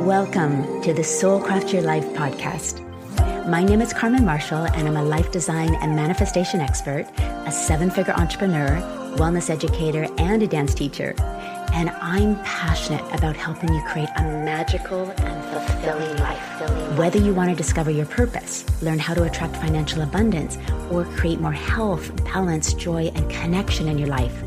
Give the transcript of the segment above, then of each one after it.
Welcome to the Soulcraft Your Life podcast. My name is Carmen Marshall, and I'm a life design and manifestation expert, a 7-figure entrepreneur, wellness educator, and a dance teacher. And I'm passionate about helping you create a magical and fulfilling life. Whether you want to discover your purpose, learn how to attract financial abundance, or create more health, balance, joy, and connection in your life,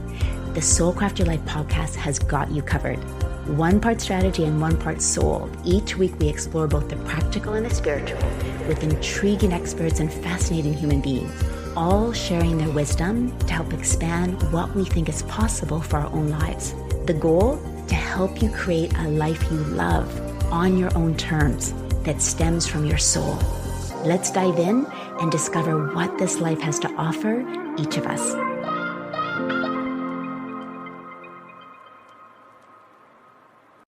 the Soulcraft Your Life podcast has got you covered. 1 part strategy and 1 part soul. Each week we explore both the practical and the spiritual with intriguing experts and fascinating human beings, all sharing their wisdom to help expand what we think is possible for our own lives. The goal? To help you create a life you love on your own terms that stems from your soul. Let's dive in and discover what this life has to offer each of us.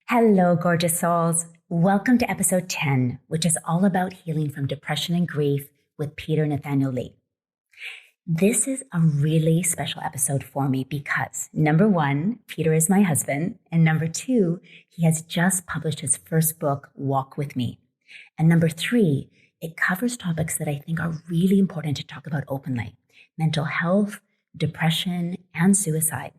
Hello, gorgeous souls. Welcome to episode 10, which is all about healing from depression and grief with Peter Nathaniel Lee. This is a really special episode for me because, number 1, Peter is my husband, and number 2, he has just published his first book, Walk With Me. And number 3, it covers topics that I think are really important to talk about openly: mental health, depression, and suicide.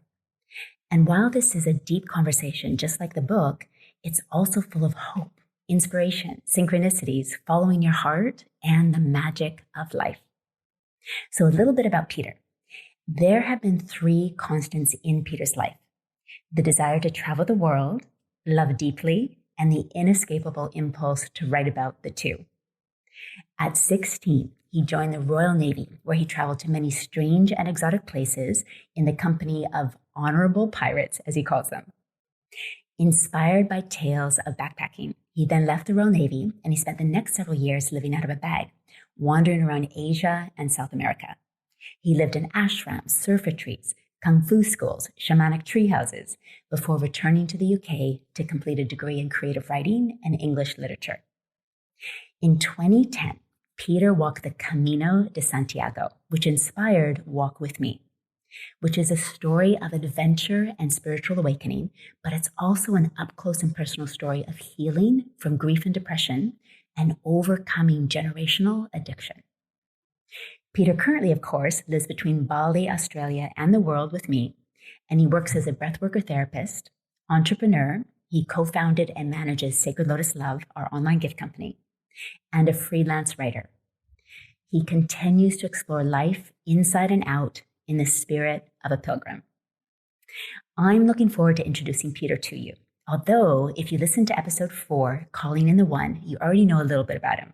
And while this is a deep conversation, just like the book, it's also full of hope, inspiration, synchronicities, following your heart, and the magic of life. So a little bit about Peter. There have been 3 constants in Peter's life: the desire to travel the world, love deeply, and the inescapable impulse to write about the 2. At 16, he joined the Royal Navy, where he traveled to many strange and exotic places in the company of honourable pirates, as he calls them. Inspired by tales of backpacking, he then left the Royal Navy and he spent the next several years living out of a bag, wandering around Asia and South America. He lived in ashrams, surf retreats, kung fu schools, shamanic tree houses, before returning to the UK to complete a degree in creative writing and English literature. In 2010, Peter walked the Camino De Santiago, which inspired Walk With Me, which is a story of adventure and spiritual awakening, but it's also an up-close and personal story of healing from grief and depression and overcoming generational addiction. Peter currently, of course, lives between Bali, Australia, and the world with me, and he works as a breathworker therapist, entrepreneur. He co-founded and manages Sacred Lotus Love, our online gift company, and a freelance writer. He continues to explore life inside and out in the spirit of a pilgrim. I'm looking forward to introducing Peter to you. Although, if you listen to episode 4, Calling in the One, you already know a little bit about him.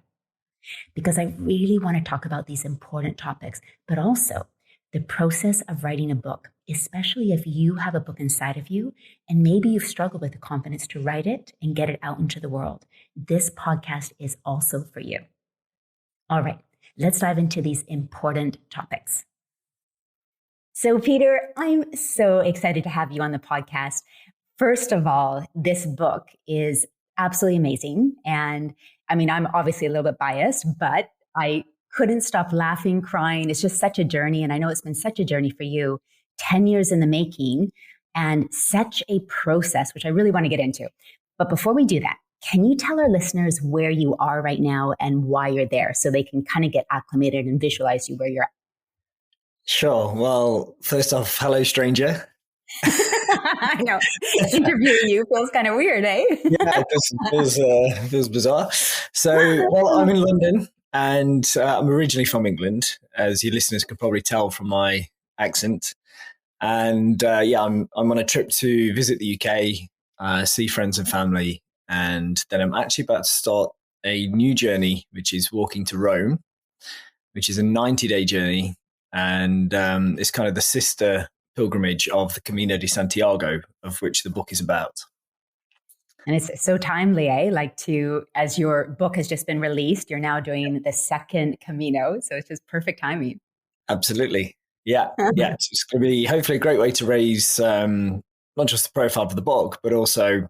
Because I really want to talk about these important topics, but also the process of writing a book, especially if you have a book inside of you, and maybe you've struggled with the confidence to write it and get it out into the world. This podcast is also for you. All right, let's dive into these important topics. So, Peter, I'm so excited to have you on the podcast. First of all, this book is absolutely amazing. And I mean, I'm obviously a little bit biased, but I couldn't stop laughing, crying. It's just such a journey. And I know it's been such a journey for you, 10 years in the making, and such a process, which I really want to get into. But before we do that, can you tell our listeners where you are right now and why you're there so they can kind of get acclimated and visualize you where you're at? Sure. Well, first off, hello, stranger. I know. Interviewing you feels kind of weird, eh? Yeah, it feels bizarre. So, well, I'm in London and I'm originally from England, as your listeners can probably tell from my accent. And I'm on a trip to visit the UK, see friends and family. And then I'm actually about to start a new journey, which is walking to Rome, which is a 90-day journey. And it's kind of the sister pilgrimage of the Camino De Santiago, of which the book is about. And it's so timely, eh? As your book has just been released, you're now doing the second Camino. So it's just perfect timing. Absolutely. Yeah. Yeah. It's going to be hopefully a great way to raise not just the profile for the book, but also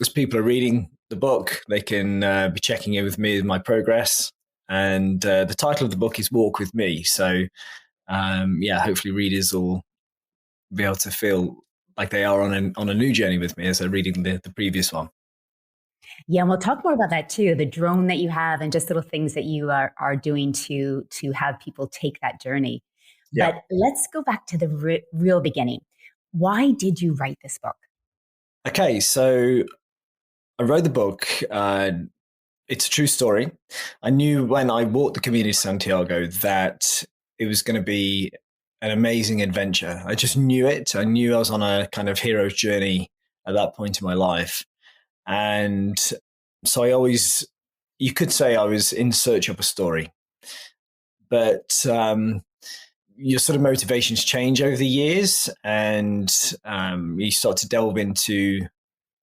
as people are reading the book, they can be checking in with me with my progress. And the title of the book is Walk With Me. So hopefully readers will be able to feel like they are on a new journey with me as they're reading the previous one. Yeah, and we'll talk more about that too. The drone that you have and just little things that you are doing to have people take that journey. Yeah. But let's go back to the real beginning. Why did you write this book? Okay, so I wrote the book. It's a true story. I knew when I walked the Camino de Santiago that it was going to be an amazing adventure. I just knew it. I knew I was on a kind of hero's journey at that point in my life. And so you could say I was in search of a story. But your sort of motivations change over the years, and you start to delve into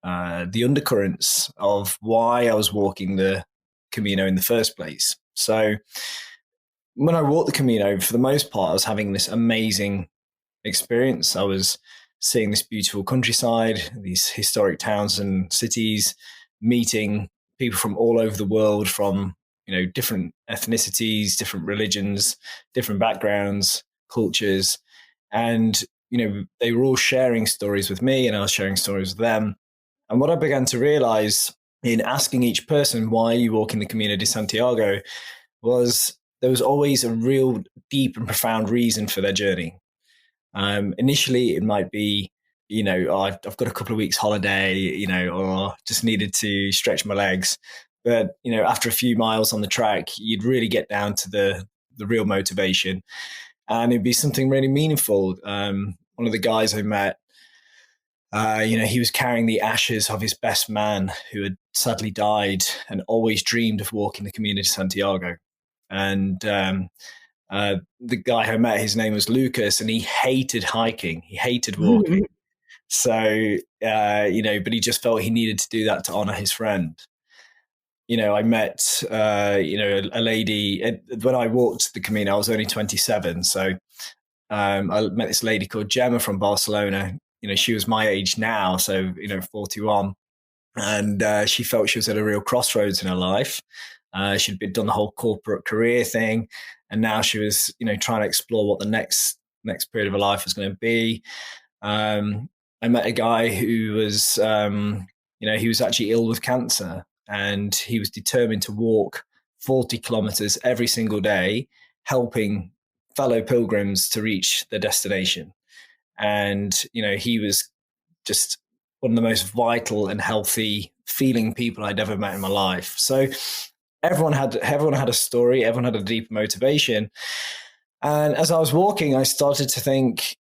the undercurrents of why I was walking the Camino in the first place. So when I walked the Camino, for the most part, I was having this amazing experience. I was seeing this beautiful countryside, these historic towns and cities, meeting people from all over the world, from different ethnicities, different religions, different backgrounds, cultures, and they were all sharing stories with me, and I was sharing stories with them. And what I began to realize in asking each person, why are you walking the Camino de Santiago, was there was always a real deep and profound reason for their journey. Initially, it might be, oh, I've got a couple of weeks holiday, or just needed to stretch my legs. But, after a few miles on the track, you'd really get down to the real motivation. And it'd be something really meaningful. One of the guys I met, he was carrying the ashes of his best man who had sadly died and always dreamed of walking the Camino de Santiago. And the guy I met, his name was Lucas, and he hated hiking. He hated walking. So, but he just felt he needed to do that to honor his friend. I met, a lady when I walked the Camino. I was only 27. So I met this lady called Gemma from Barcelona. She was my age now. So, 41. And she felt she was at a real crossroads in her life. She'd done the whole corporate career thing, and now she was, trying to explore what the next period of her life was going to be. I met a guy who was, he was actually ill with cancer, and he was determined to walk 40 kilometers every single day, helping fellow pilgrims to reach their destination. And, he was just one of the most vital and healthy feeling people I'd ever met in my life. So everyone had a story, everyone had a deep motivation. And as I was walking, I started to think,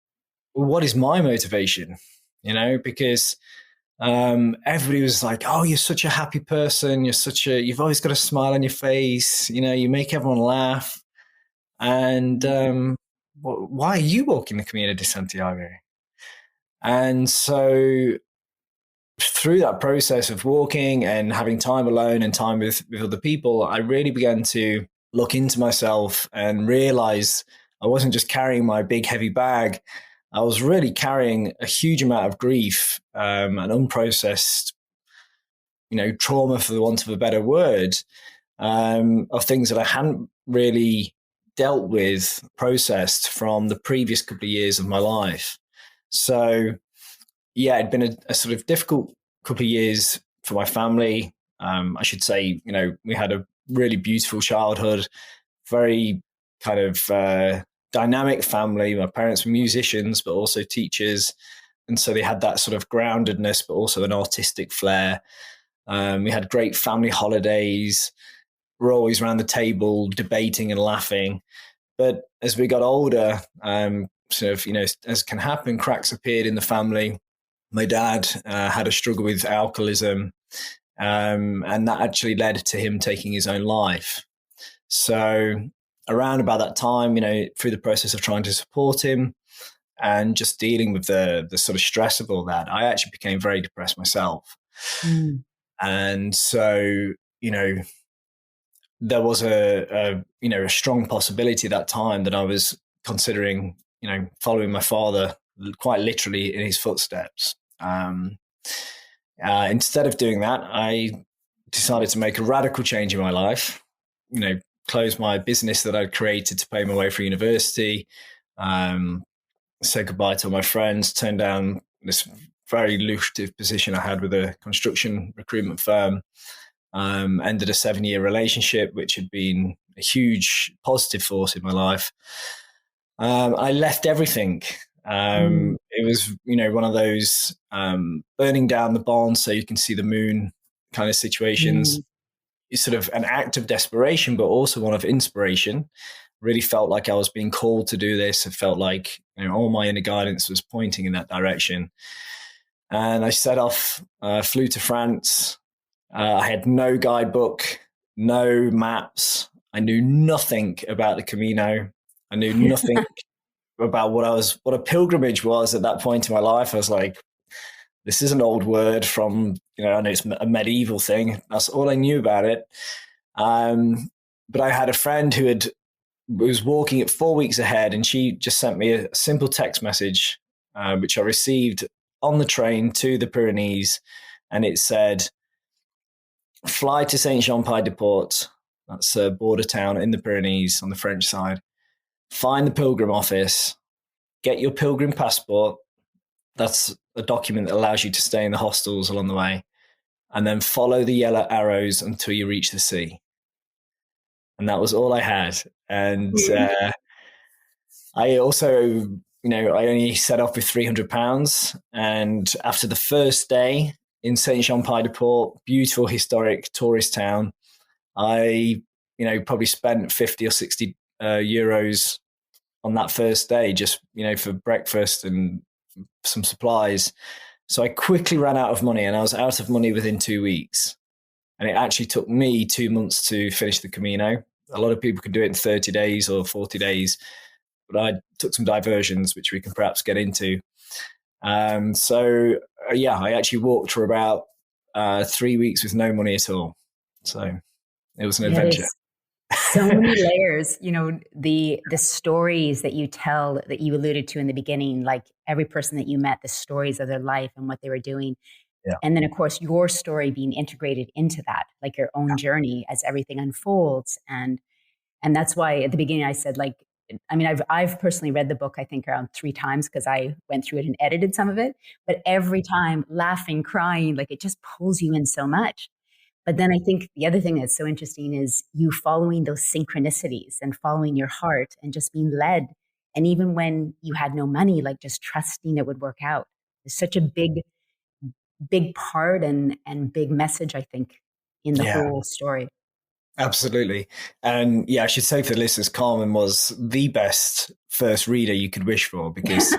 well, what is my motivation? Because everybody was like, oh, you're such a happy person. You've always got a smile on your face. You make everyone laugh. And why are you walking the Camino de Santiago? And so through that process of walking and having time alone and time with other people, I really began to look into myself and realize I wasn't just carrying my big heavy bag. I was really carrying a huge amount of grief and unprocessed, trauma, for the want of a better word, of things that I hadn't really dealt with, processed from the previous couple of years of my life. So, yeah, it'd been a sort of difficult couple of years for my family. I should say, we had a really beautiful childhood, very kind of dynamic family. My parents were musicians, but also teachers. And so they had that sort of groundedness, but also an artistic flair. We had great family holidays. We're always around the table debating and laughing. But as we got older, sort of, as can happen, cracks appeared in the family. My dad had a struggle with alcoholism, and that actually led to him taking his own life. So around about that time, through the process of trying to support him and just dealing with the sort of stress of all that, I actually became very depressed myself. And so, there was a strong possibility at that time that I was considering, following my father quite literally in his footsteps. Instead of doing that, I decided to make a radical change in my life, close my business that I'd created to pay my way for university, say goodbye to all my friends, turn down this very lucrative position I had with a construction recruitment firm. Ended a 7-year relationship, which had been a huge positive force in my life. I left everything. It was, one of those burning down the barn so you can see the moon kind of situations. It's sort of an act of desperation, but also one of inspiration. Really felt like I was being called to do this. It felt like all my inner guidance was pointing in that direction. And I set off, flew to France. I had no guidebook, no maps. I knew nothing about the Camino. I knew nothing about what a pilgrimage was at that point in my life. I was like, this is an old word from, I know it's a medieval thing. That's all I knew about it. But I had a friend who was walking at 4 weeks ahead, and she just sent me a simple text message, which I received on the train to the Pyrenees. And it said, fly to Saint-Jean-Pied-de-Port. That's a border town in the Pyrenees on the French side. Find the pilgrim office, get your pilgrim passport. That's a document that allows you to stay in the hostels along the way, and then follow the yellow arrows until you reach the sea. And that was all I had. And I also, I only set off with £300. And after the first day in Saint-Jean-Pied-de-Port, beautiful historic tourist town, I, probably spent 50 or 60 euros on that first day, just, for breakfast and some supplies. So I quickly ran out of money, and I was out of money within 2 weeks. And it actually took me 2 months to finish the Camino. A lot of people can do it in 30 days or 40 days, but I took some diversions, which we can perhaps get into. I actually walked for about 3 weeks with no money at all. So it was an adventure. So many layers, the stories that you tell, that you alluded to in the beginning, like every person that you met, the stories of their life and what they were doing. Yeah. And then, of course, your story being integrated into that, like your own journey as everything unfolds. And that's why at the beginning I said, I've personally read the book, I think around 3 times, because I went through it and edited some of it, but every time laughing, crying, like it just pulls you in so much. But then I think the other thing that's so interesting is you following those synchronicities and following your heart and just being led. And even when you had no money, like just trusting it would work out. It's such a big part and big message, I think, in the whole story. Absolutely. And I should say for the listeners, Carmen was the best first reader you could wish for, because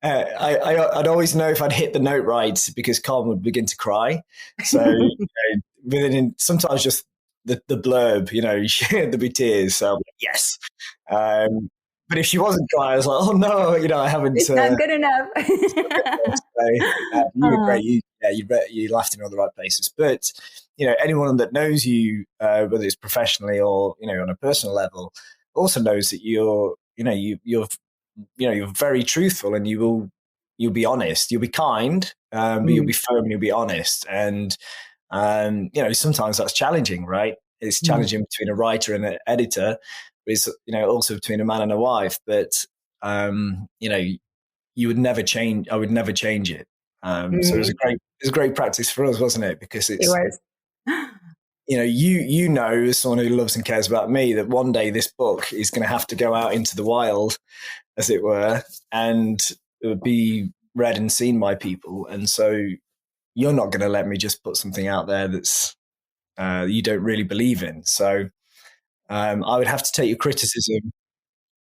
I'd always know if I'd hit the note right, because Carmen would begin to cry. So within sometimes just the blurb, there'd be tears. So like, yes. But if she wasn't crying, I was like, oh no, I haven't. It's not good enough. You were great. You laughed in all the right places. But anyone that knows you, whether it's professionally or on a personal level, also knows that you're very truthful, and you'll be honest. You'll be kind, but you'll be firm and you'll be honest. And sometimes that's challenging, right? It's challenging between a writer and an editor. It's also between a man and a wife. But you would never change. I would never change it. So it was a great practice for us, wasn't it? Because it was. You know, as someone who loves and cares about me, that one day this book is going to have to go out into the wild, as it were, and it would be read and seen by people. And so you're not going to let me just put something out there that's you don't really believe in. So I would have to take your criticism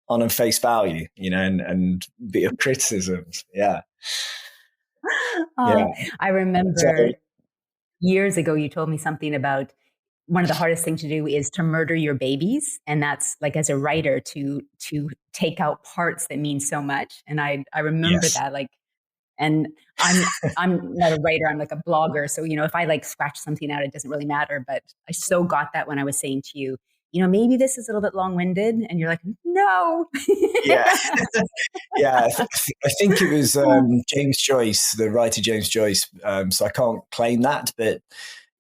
on face value, and be of criticisms. Yeah. I remember years ago you told me something about one of the hardest things to do is to murder your babies. And that's like, as a writer, to take out parts that mean so much. And I remember that, like, and I'm not a writer, I'm like a blogger. So, if I scratch something out, it doesn't really matter. But I so got that when I was saying to you, maybe this is a little bit long-winded, and you're like, no. Yeah. I think it was James Joyce, the writer James Joyce. So I can't claim that, but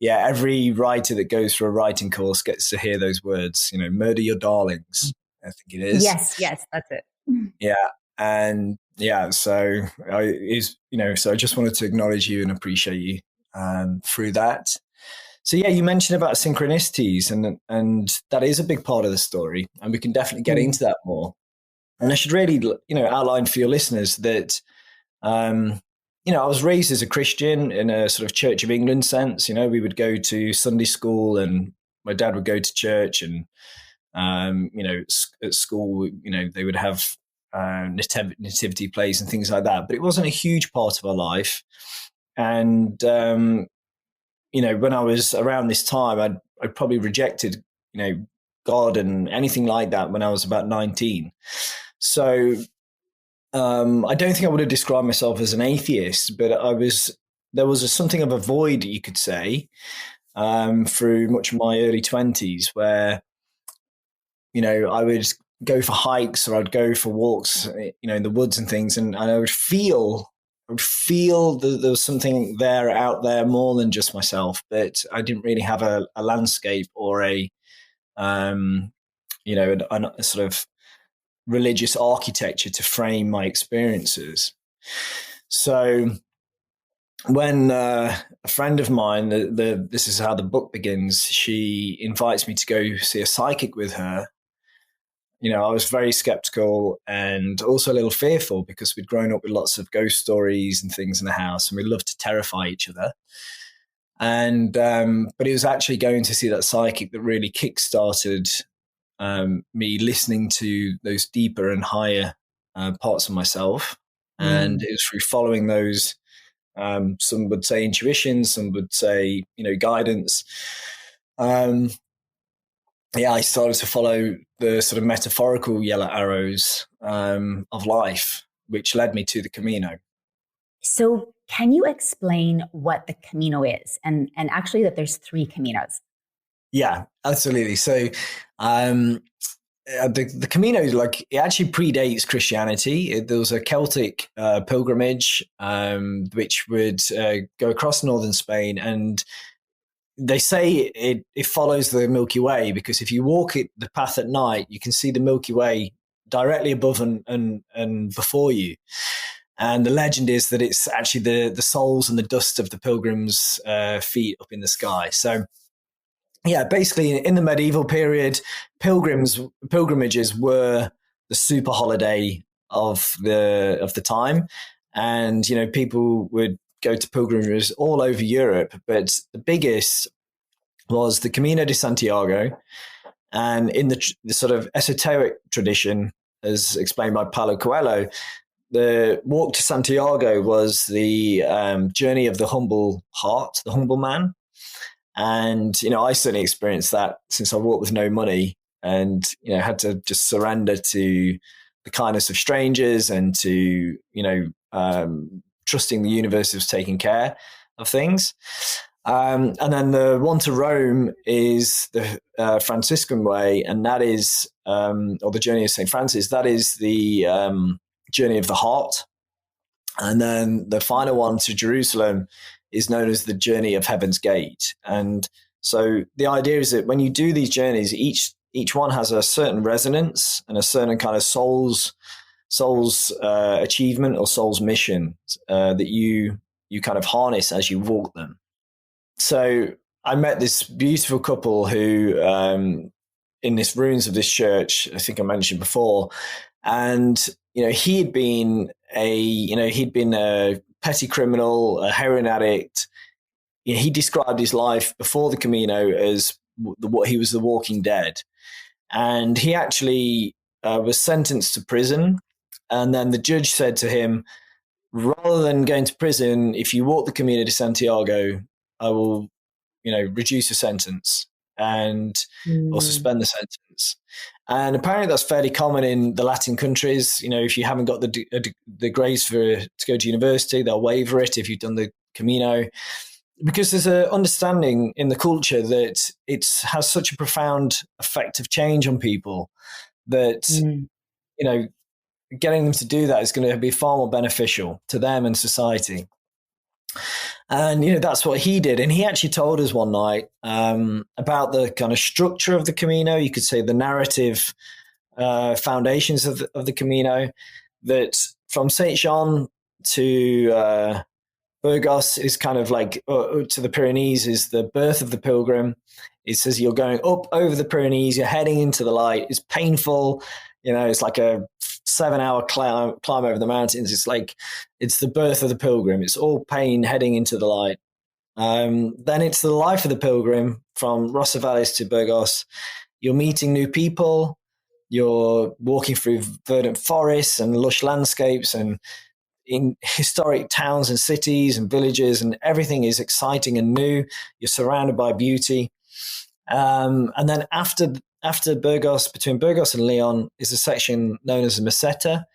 every writer that goes through a writing course gets to hear those words, murder your darlings, I think it is. Yes, that's it. Yeah. And Yeah, so so I just wanted to acknowledge you and appreciate you through that. So yeah, you mentioned about synchronicities, and that is a big part of the story, and we can definitely get Mm. into that more. And I should really, outline for your listeners that, I was raised as a Christian in a sort of Church of England sense. We would go to Sunday school, and my dad would go to church, and at school, they would have nativity plays and things like that. But it wasn't a huge part of our life. And when I was around this time, I'd probably rejected, God and anything like that when I was about 19. So I don't think I would have described myself as an atheist, but there was something of a void, you could say, through much of my early 20s where, I would go for hikes or I'd go for walks, in the woods and things. And I would feel that there was something there out there more than just myself, but I didn't really have a landscape or a sort of religious architecture to frame my experiences. So when a friend of mine, this is how the book begins, she invites me to go see a psychic with her. I was very skeptical and also a little fearful because we'd grown up with lots of ghost stories and things in the house, and we loved to terrify each other. And but it was actually going to see that psychic that really kickstarted me listening to those deeper and higher parts of myself. And it was through following those, some would say intuition, some would say, guidance. I started to follow the sort of metaphorical yellow arrows of life, which led me to the Camino. So can you explain what the Camino is? And actually that there's 3 Caminos. Yeah, absolutely. So the Camino, it actually predates Christianity. There was a Celtic pilgrimage which would go across northern Spain, and they say it follows the Milky Way, because if you walk the path at night, you can see the Milky Way directly above and before you. And the legend is that it's actually the souls and the dust of the pilgrims' feet up in the sky. So yeah, basically in the medieval period, pilgrimages were the super holiday of the time. And, people would go to pilgrimages all over Europe, but the biggest was the Camino de Santiago. And in the sort of esoteric tradition, as explained by Paulo Coelho, the walk to Santiago was the journey of the humble heart, the humble man. And, I certainly experienced that since I walked with no money and, had to just surrender to the kindness of strangers and to, trusting the universe was taking care of things. And then the one to Rome is the Franciscan way, and that is, or the journey of St. Francis, that is the journey of the heart. And then the final one to Jerusalem is known as the journey of Heaven's Gate. And so the idea is that when you do these journeys, each one has a certain resonance and a certain kind of soul's achievement or soul's mission that you kind of harness as you walk them. So I met this beautiful couple who, in this ruins of this church, I think I mentioned before, and he'd been a petty criminal, a heroin addict. He described his life before the Camino as what he was the Walking Dead, and he actually was sentenced to prison. And then the judge said to him, rather than going to prison, if you walk the Camino de Santiago, I will, reduce your sentence or suspend the sentence. And apparently that's fairly common in the Latin countries. If you haven't got the grades to go to university, they'll waiver it if you've done the Camino, because there's an understanding in the culture that it has such a profound effect of change on people that, getting them to do that is going to be far more beneficial to them and society. And, that's what he did. And he actually told us one night about the kind of structure of the Camino, you could say the narrative foundations of the Camino, that from Saint Jean to Burgos is kind of like to the Pyrenees is the birth of the pilgrim. It says you're going up over the Pyrenees, you're heading into the light. It's painful, it's like a 7-hour climb over the mountains. It's the birth of the pilgrim. It's all pain heading into the light. Then it's the life of the pilgrim from Rossavales to Burgos. You're meeting new people. You're walking through verdant forests and lush landscapes and in historic towns and cities and villages, and everything is exciting and new. You're surrounded by beauty. And then after Burgos, between Burgos and Leon, is a section known as the Meseta.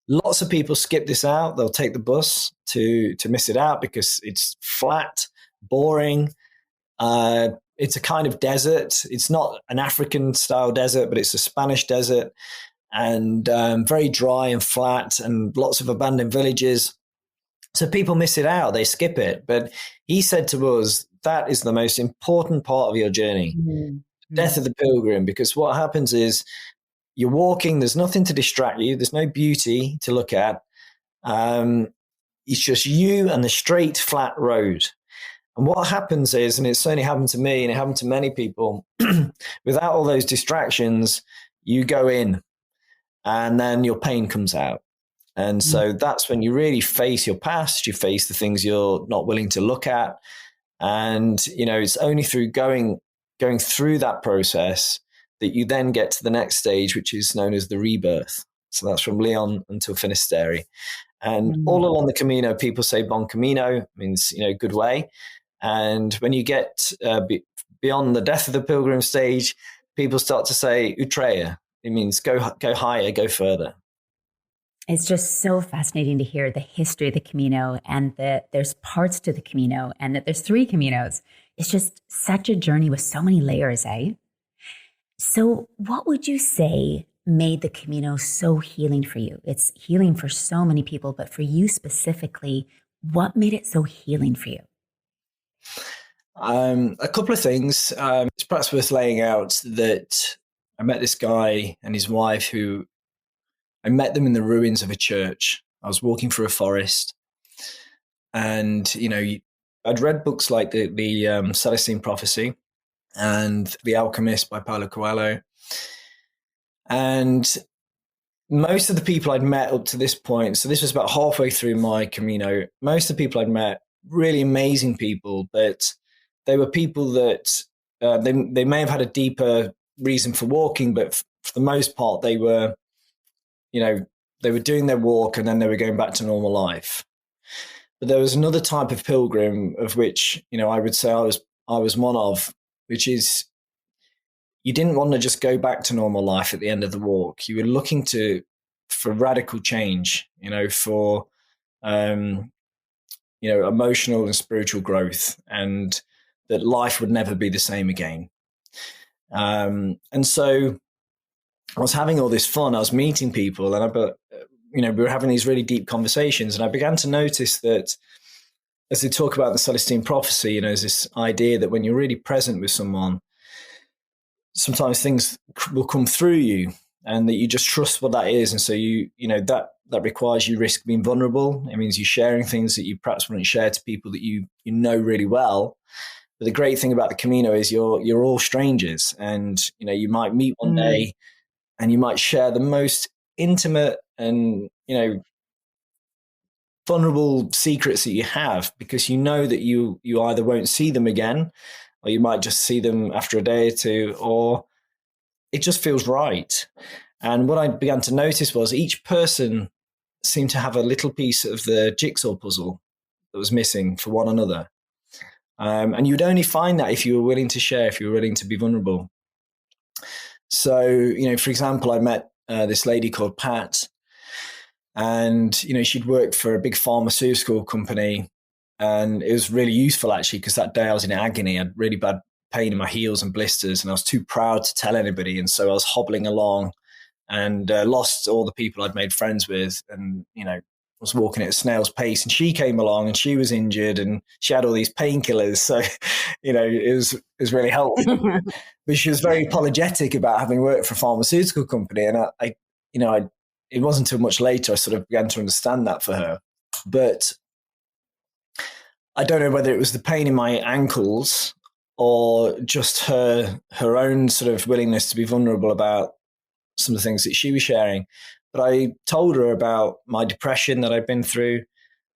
Lots of people skip this out. They'll take the bus to miss it out because it's flat, boring. It's a kind of desert. It's not an African-style desert, but it's a Spanish desert, and very dry and flat, and lots of abandoned villages. So people miss it out. They skip it. But he said to us, that is the most important part of your journey, death of the pilgrim, because what happens is you're walking, there's nothing to distract you, there's no beauty to look at. It's just you and the straight, flat road. And what happens is, and it's certainly happened to me and it happened to many people, without all those distractions, you go in and then your pain comes out. And so that's when you really face your past, you face the things you're not willing to look at. And, it's only through going through that process that you then get to the next stage, which is known as the rebirth. So that's from Leon until Finisterre. And all along the Camino, people say Bon Camino, means, good way. And when you get beyond the death of the pilgrim stage, people start to say Utreya. It means go higher, go further. It's just so fascinating to hear the history of the Camino, and that there's parts to the Camino, and that there's 3 Caminos. It's just such a journey with so many layers, eh? So what would you say made the Camino so healing for you? It's healing for so many people, but for you specifically, what made it so healing for you? A couple of things. It's perhaps worth laying out that I met this guy and his wife who I met them in the ruins of a church. I was walking through a forest, and I'd read books like the Celestine Prophecy and The Alchemist by Paulo Coelho, and most of the people I'd met up to this point, so this was about halfway through my Camino, most of the people I'd met, really amazing people, but they were people that they may have had a deeper reason for walking, but for the most part, they were doing their walk and then they were going back to normal life. But there was another type of pilgrim of which, I would say I was one of, which is you didn't want to just go back to normal life at the end of the walk. You were looking for radical change, for emotional and spiritual growth, and that life would never be the same again. And so I was having all this fun. I was meeting people, and we were having these really deep conversations, and I began to notice that as they talk about the Celestine Prophecy, there's this idea that when you're really present with someone, sometimes things will come through you, and that you just trust what that is. And so that requires you risk being vulnerable. It means you're sharing things that you perhaps wouldn't share to people that you know really well. But the great thing about the Camino is you're all strangers, and you might meet one day and you might share the most intimate and vulnerable secrets that you have, because you know that you either won't see them again, or you might just see them after a day or two, or it just feels right. And what I began to notice was each person seemed to have a little piece of the jigsaw puzzle that was missing for one another. And you'd only find that if you were willing to share, if you were willing to be vulnerable. So, for example, I met this lady called Pat, and, she'd worked for a big pharmaceutical company, and it was really useful actually, because that day I was in agony. I had really bad pain in my heels and blisters, and I was too proud to tell anybody. And so I was hobbling along and lost all the people I'd made friends with, and, was walking at a snail's pace, and she came along and she was injured and she had all these painkillers. So, it was really helpful. But she was very apologetic about having worked for a pharmaceutical company. And I it wasn't until much later I sort of began to understand that for her. But I don't know whether it was the pain in my ankles or just her own sort of willingness to be vulnerable about some of the things that she was sharing. But I told her about my depression that I'd been through,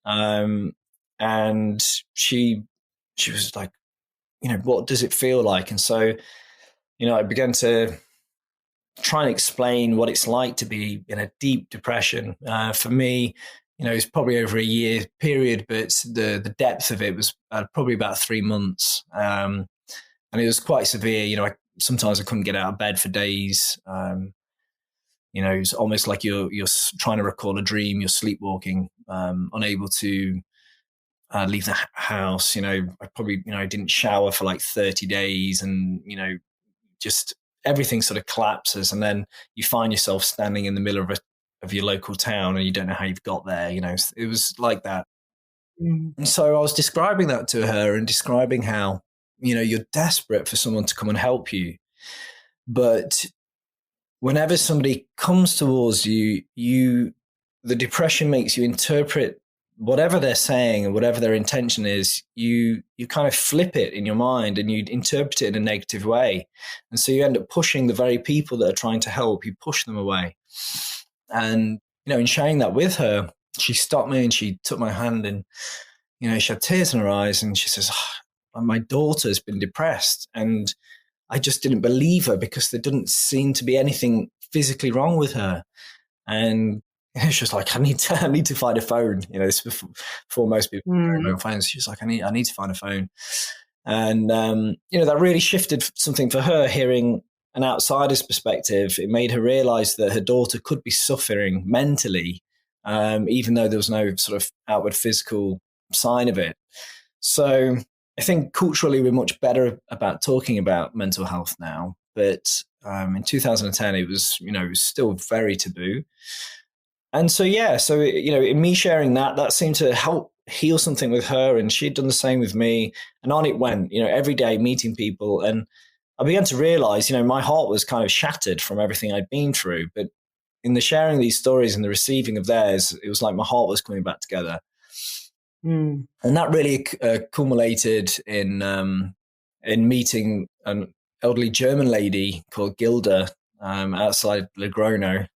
and she was like, what does it feel like? And so, I began to try and explain what it's like to be in a deep depression. For me, it's probably over a year period, but the depth of it was probably about 3 months. And it was quite severe. Sometimes I couldn't get out of bed for days. It's almost like you're trying to recall a dream, you're sleepwalking, unable to leave the house. I probably, didn't shower for like 30 days and, just everything sort of collapses. And then you find yourself standing in the middle of your local town and you don't know how you've got there. It was like that. Mm. And so I was describing that to her and describing how, you're desperate for someone to come and help you. But whenever somebody comes towards you, the depression makes you interpret whatever they're saying and whatever their intention is, you kind of flip it in your mind and you interpret it in a negative way. And so you end up pushing the very people that are trying to help, you push them away. And, in sharing that with her, she stopped me and she took my hand and, she had tears in her eyes and she says, my daughter's been depressed. And I just didn't believe her because there didn't seem to be anything physically wrong with her. And she was like, I need to find a phone. This before most people have phones. She was like, I need to find a phone. And, that really shifted something for her, hearing an outsider's perspective. It made her realize that her daughter could be suffering mentally, even though there was no sort of outward physical sign of it. So I think culturally we're much better about talking about mental health now. But in 2010, it was still very taboo. And so, in me sharing that seemed to help heal something with her. And she'd done the same with me. And on it went, every day meeting people. And I began to realize, my heart was kind of shattered from everything I'd been through. But in the sharing these stories and the receiving of theirs, it was like my heart was coming back together. And that really culminated in meeting an elderly German lady called Gilda outside Logrono.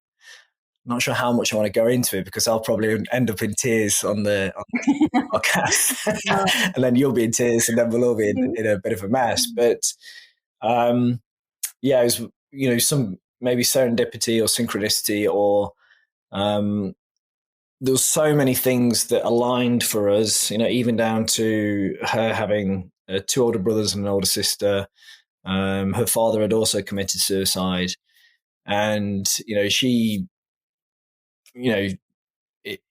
Not sure how much I want to go into it because I'll probably end up in tears on the podcast, and then you'll be in tears, and then we'll all be in a bit of a mess. But it was some maybe serendipity or synchronicity, or there was so many things that aligned for us. Even down to her having 2 older brothers and an older sister. Her father had also committed suicide, and she.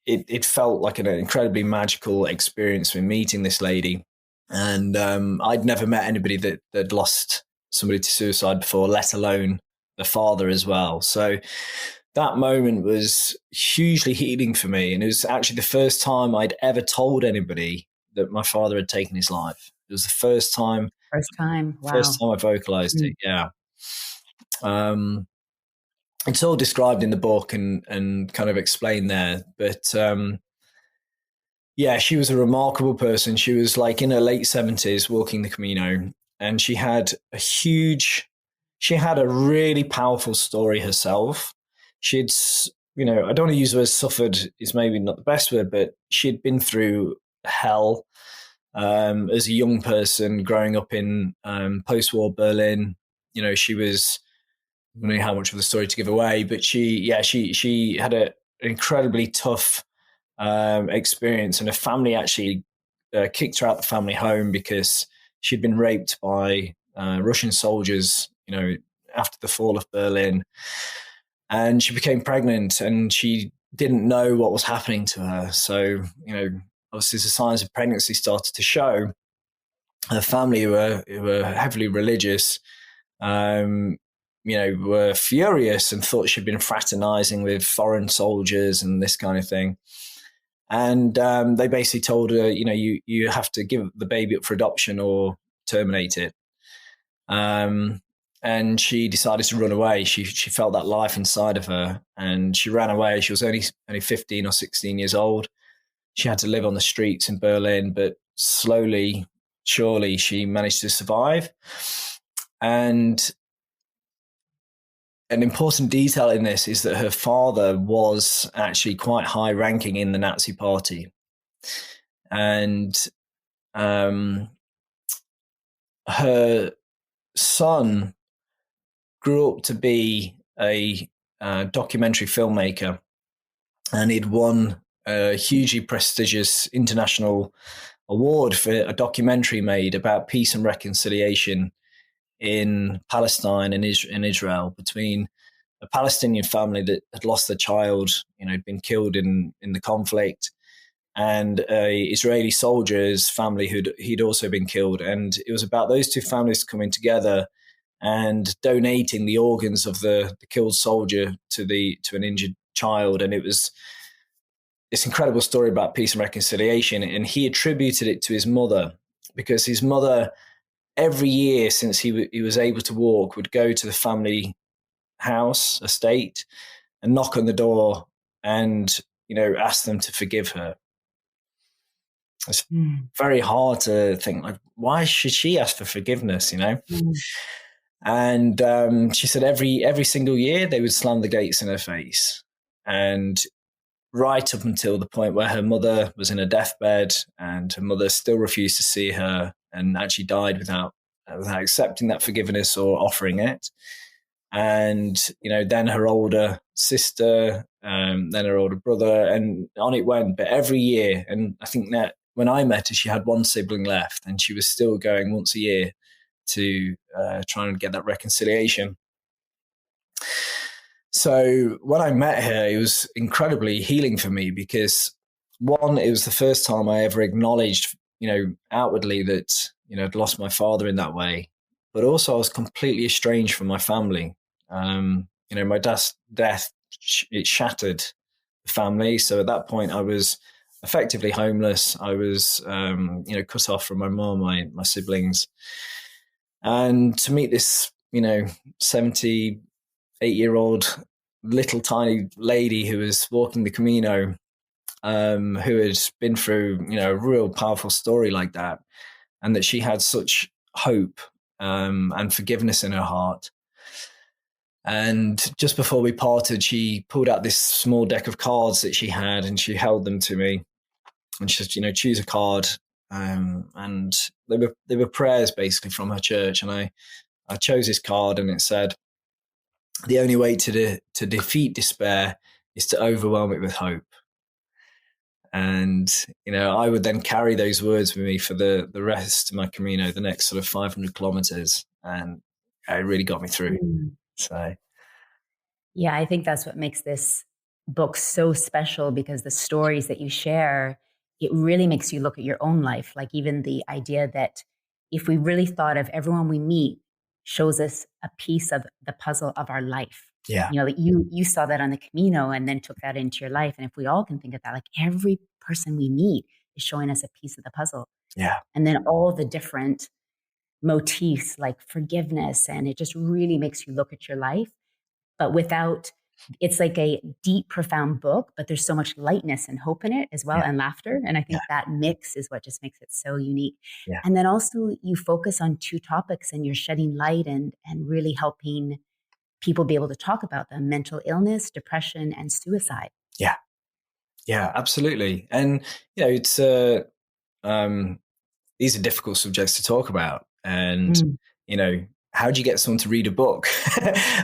It felt like an incredibly magical experience when meeting this lady. And I'd never met anybody that lost somebody to suicide before, let alone the father as well. So that moment was hugely healing for me. And it was actually the first time I'd ever told anybody that my father had taken his life. It was the first time. Wow. First time I vocalized it, yeah. It's all described in the book and kind of explained there. But she was a remarkable person. She was like in her late 70s walking the Camino, and she had a really powerful story herself. She'd, I don't want to use the word suffered, is maybe not the best word, but she'd been through hell as a young person growing up in post-war Berlin. She was, I don't know how much of the story to give away, but she had an incredibly tough experience, and her family actually kicked her out the family home because she'd been raped by Russian soldiers, after the fall of Berlin, and she became pregnant, and she didn't know what was happening to her. So, obviously, the signs of pregnancy started to show. Her family, who were heavily religious, were furious and thought she'd been fraternizing with foreign soldiers and this kind of thing. And they basically told her, you have to give the baby up for adoption or terminate it. And and she decided to run away. She felt that life inside of her, and she ran away. She was only 15 or 16 years old. She had to live on the streets in Berlin, but slowly, surely, she managed to survive. And an important detail in this is that her father was actually quite high ranking in the Nazi party. And her son grew up to be a documentary filmmaker, and he'd won a hugely prestigious international award for a documentary made about peace and reconciliation in Palestine and in Israel, between a Palestinian family that had lost their child, had been killed in the conflict, and a Israeli soldier's family he'd also been killed. And it was about those two families coming together and donating the organs of the killed soldier to an injured child. And it was this incredible story about peace and reconciliation. And he attributed it to his mother, because his mother, every year since he was able to walk, would go to the family house, estate, and knock on the door and, ask them to forgive her. It's very hard to think, like, why should she ask for forgiveness, And she said every single year they would slam the gates in her face. And right up until the point where her mother was in a deathbed, and her mother still refused to see her and actually died without accepting that forgiveness or offering it. And, then her older sister, then her older brother, and on it went. But every year, and I think that when I met her, she had one sibling left, and she was still going once a year to try and get that reconciliation. So when I met her, it was incredibly healing for me, because one, it was the first time I ever acknowledged, outwardly that, I'd lost my father in that way. But also I was completely estranged from my family. My dad's death, it shattered the family. So at that point I was effectively homeless. I was, cut off from my mom, my siblings. And to meet this, 78-year-old little tiny lady who was walking the Camino, who had been through, a real powerful story like that, and that she had such hope and forgiveness in her heart. And just before we parted, she pulled out this small deck of cards that she had, and she held them to me. And she said, choose a card. And they were prayers basically from her church. And I chose this card, and it said, the only way to defeat despair is to overwhelm it with hope. And, I would then carry those words with me for the rest of my Camino, the next sort of 500 kilometers. And it really got me through. So, yeah, I think that's what makes this book so special, because the stories that you share, it really makes you look at your own life. Like even the idea that if we really thought of everyone we meet shows us a piece of the puzzle of our life. Yeah. Like you saw that on the Camino and then took that into your life. And if we all can think of that, like every person we meet is showing us a piece of the puzzle. Yeah. And then all the different motifs like forgiveness, and it just really makes you look at your life. But it's like a deep, profound book, but there's so much lightness and hope in it as well, and laughter. And I think that mix is what just makes it so unique. Yeah. And then also you focus on two topics, and you're shedding light and really helping people be able to talk about them: mental illness, depression, and suicide. Yeah. Yeah, absolutely. And, it's, these are difficult subjects to talk about. And, how do you get someone to read a book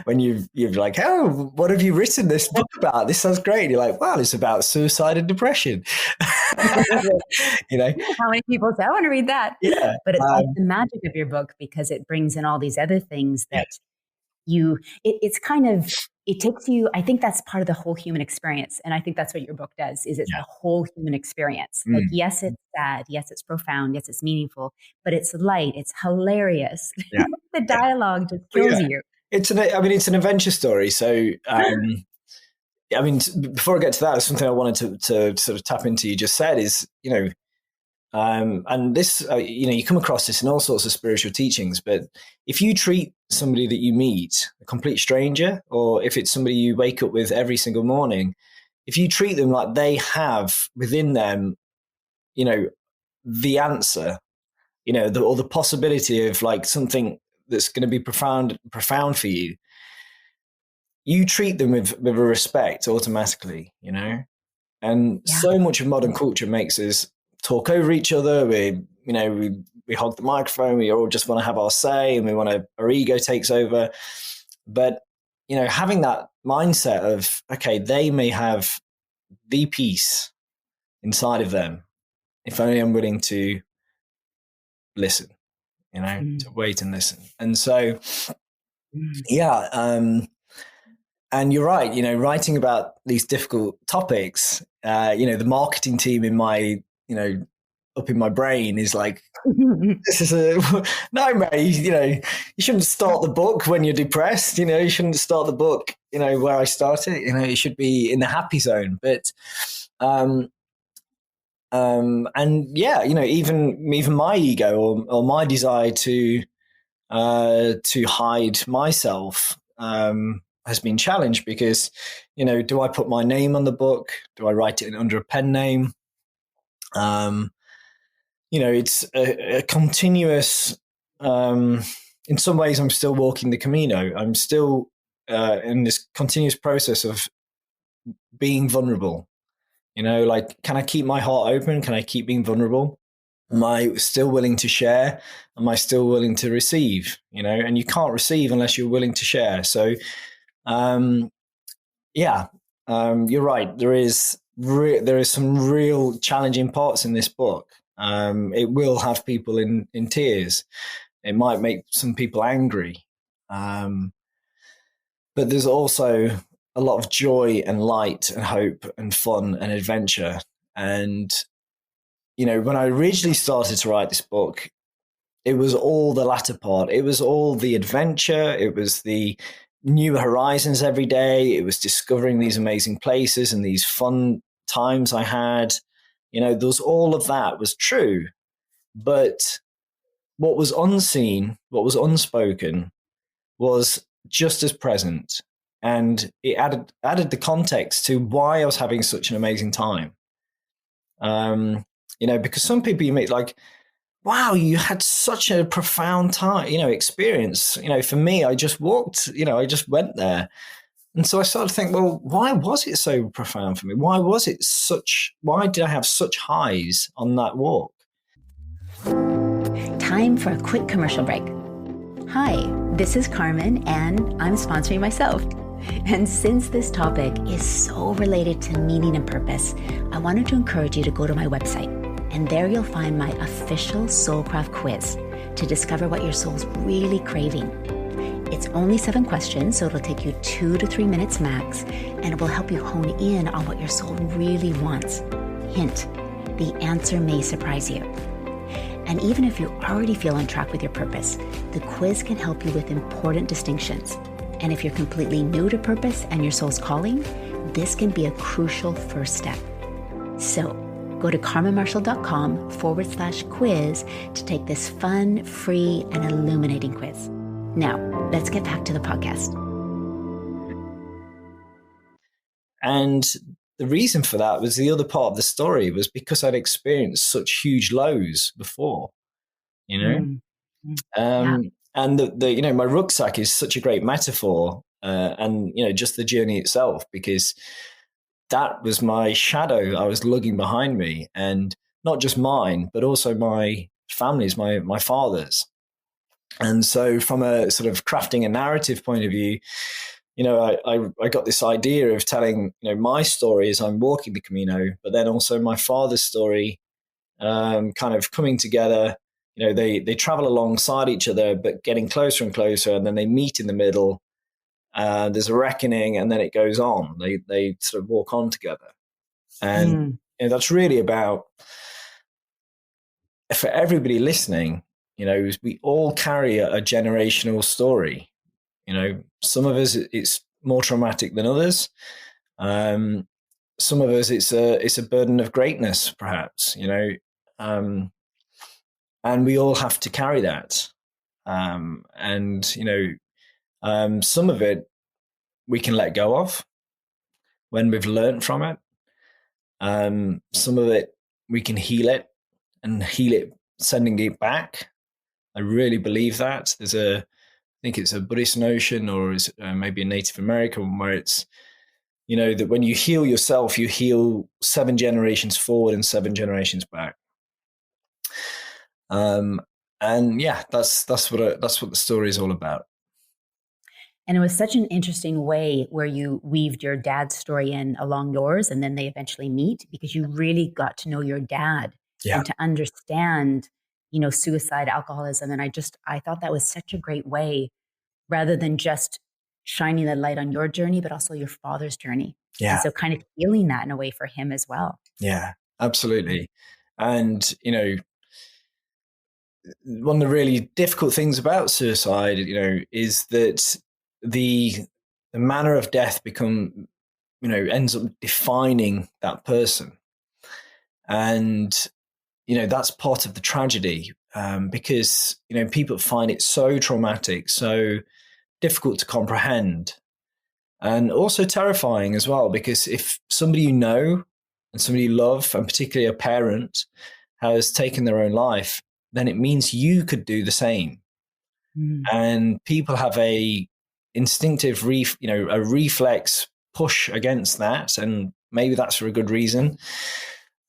when you're like, oh, what have you written this book about? This sounds great. You're like, wow, it's about suicide and depression. How many people say, I want to read that? Yeah. But it's the magic of your book, because it brings in all these other things that it takes you, I think that's part of the whole human experience. And I think that's what your book does, is it's the whole human experience. Like, yes, it's sad. Yes, it's profound. Yes, it's meaningful, but it's light. It's hilarious. Yeah. The dialogue just kills you. It's an adventure story. So, before I get to that, something I wanted to sort of tap into, you just said is, And this, you come across this in all sorts of spiritual teachings, but if you treat somebody that you meet, a complete stranger, or if it's somebody you wake up with every single morning, if you treat them like they have within them, the answer, or the possibility of like something that's going to be profound for you, you treat them with a respect automatically, And Yeah. so much of modern culture makes us talk over each other. We hog the microphone. We all just want to have our say, and our ego takes over. But having that mindset of, okay, they may have the peace inside of them if only I'm willing to listen, to wait and listen. And so, yeah. And you're right, writing about these difficult topics, the marketing team in my, up in my brain is like, this is no, mate, you shouldn't start the book when you're depressed, you shouldn't start the book, where I started, you should be in the happy zone. But, and yeah, even my ego or my desire to hide myself, has been challenged because, do I put my name on the book? Do I write it under a pen name? It's a continuous, in some ways I'm still walking the Camino. I'm still in this continuous process of being vulnerable, like, can I keep my heart open? Can I keep being vulnerable? Am I still willing to share? Am I still willing to receive? And you can't receive unless you're willing to share. So, you're right. There is some real challenging parts in this book. It will have people in tears. It might make some people angry. But there's also a lot of joy and light and hope and fun and adventure. And, when I originally started to write this book, it was all the latter part. It was all the adventure. It was the new horizons every day. It was discovering these amazing places and these fun times I had. All of that was true. But what was unseen, what was unspoken, was just as present. And it added the context to why I was having such an amazing time. Because some people you meet, like, wow, you had such a profound time, experience. For me, I just walked, I just went there. And so I started to think, well, why was it so profound for me? Why did I have such highs on that walk? Time for a quick commercial break. Hi, this is Carmen, and I'm sponsoring myself. And since this topic is so related to meaning and purpose, I wanted to encourage you to go to my website, and there you'll find my official Soulcraft Quiz to discover what your soul's really craving. It's only 7 questions, so it'll take you 2 to 3 minutes max, and it will help you hone in on what your soul really wants. Hint, the answer may surprise you. And even if you already feel on track with your purpose, the quiz can help you with important distinctions. And if you're completely new to purpose and your soul's calling, this can be a crucial first step. So go to carmenmarshall.com/quiz to take this fun, free, and illuminating quiz. Now, let's get back to the podcast. And the reason for that was the other part of the story was because I'd experienced such huge lows before, Yeah. And my rucksack is such a great metaphor, and just the journey itself, because that was my shadow I was lugging behind me, and not just mine, but also my family's, my father's. And so, from a sort of crafting a narrative point of view, I got this idea of telling my story as I'm walking the Camino, but then also my father's story, kind of coming together. They travel alongside each other, but getting closer and closer, and then they meet in the middle. There's a reckoning, and then it goes on. They sort of walk on together, and that's really about, for everybody listening. We all carry a generational story. Some of us it's more traumatic than others. Some of us it's a burden of greatness, perhaps. And we all have to carry that. And, some of it we can let go of when we've learned from it. Some of it we can heal it and heal it, sending it back. I really believe that. I think it's a Buddhist notion, or is maybe a Native American, where it's, that when you heal yourself, you heal 7 generations forward and 7 generations back. And yeah, that's what the story is all about. And it was such an interesting way where you weaved your dad's story in along yours, and then they eventually meet, because you really got to know your dad and to understand, suicide, alcoholism. And I thought that was such a great way, rather than just shining the light on your journey, but also your father's journey. Yeah. And so kind of healing that in a way for him as well. Yeah, absolutely. And, one of the really difficult things about suicide, is that the manner of death ends up defining that person. And, that's part of the tragedy, because, people find it so traumatic, so difficult to comprehend, and also terrifying as well, because if somebody you know and somebody you love, and particularly a parent, has taken their own life, then it means you could do the same. And people have a instinctive, a reflex push against that, and maybe that's for a good reason.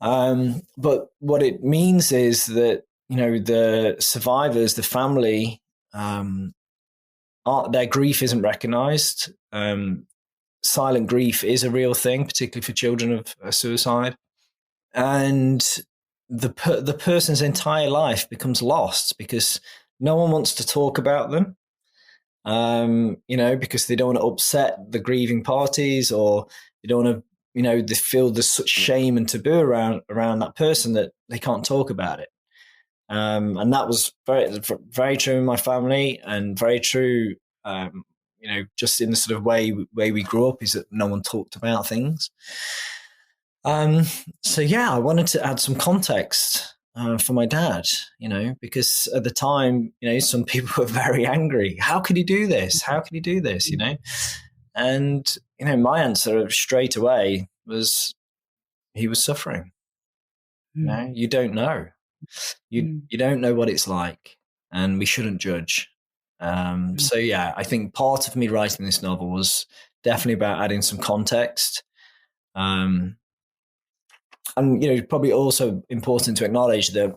But what it means is that, the survivors, the family, their grief isn't recognized. Silent grief is a real thing, particularly for children of suicide. And the person's entire life becomes lost because no one wants to talk about them, because they don't want to upset the grieving parties, or they don't want to, they feel there's such shame and taboo around that person that they can't talk about it. And that was very, very true in my family, and very true, just in the sort of way we grew up, is that no one talked about things. So yeah, I wanted to add some context for my dad, because at the time, some people were very angry. How could he do this? How could he do this? And, my answer straight away was, he was suffering. You don't know. You don't know what it's like, and we shouldn't judge. So yeah, I think part of me writing this novel was definitely about adding some context. And, probably also important to acknowledge that,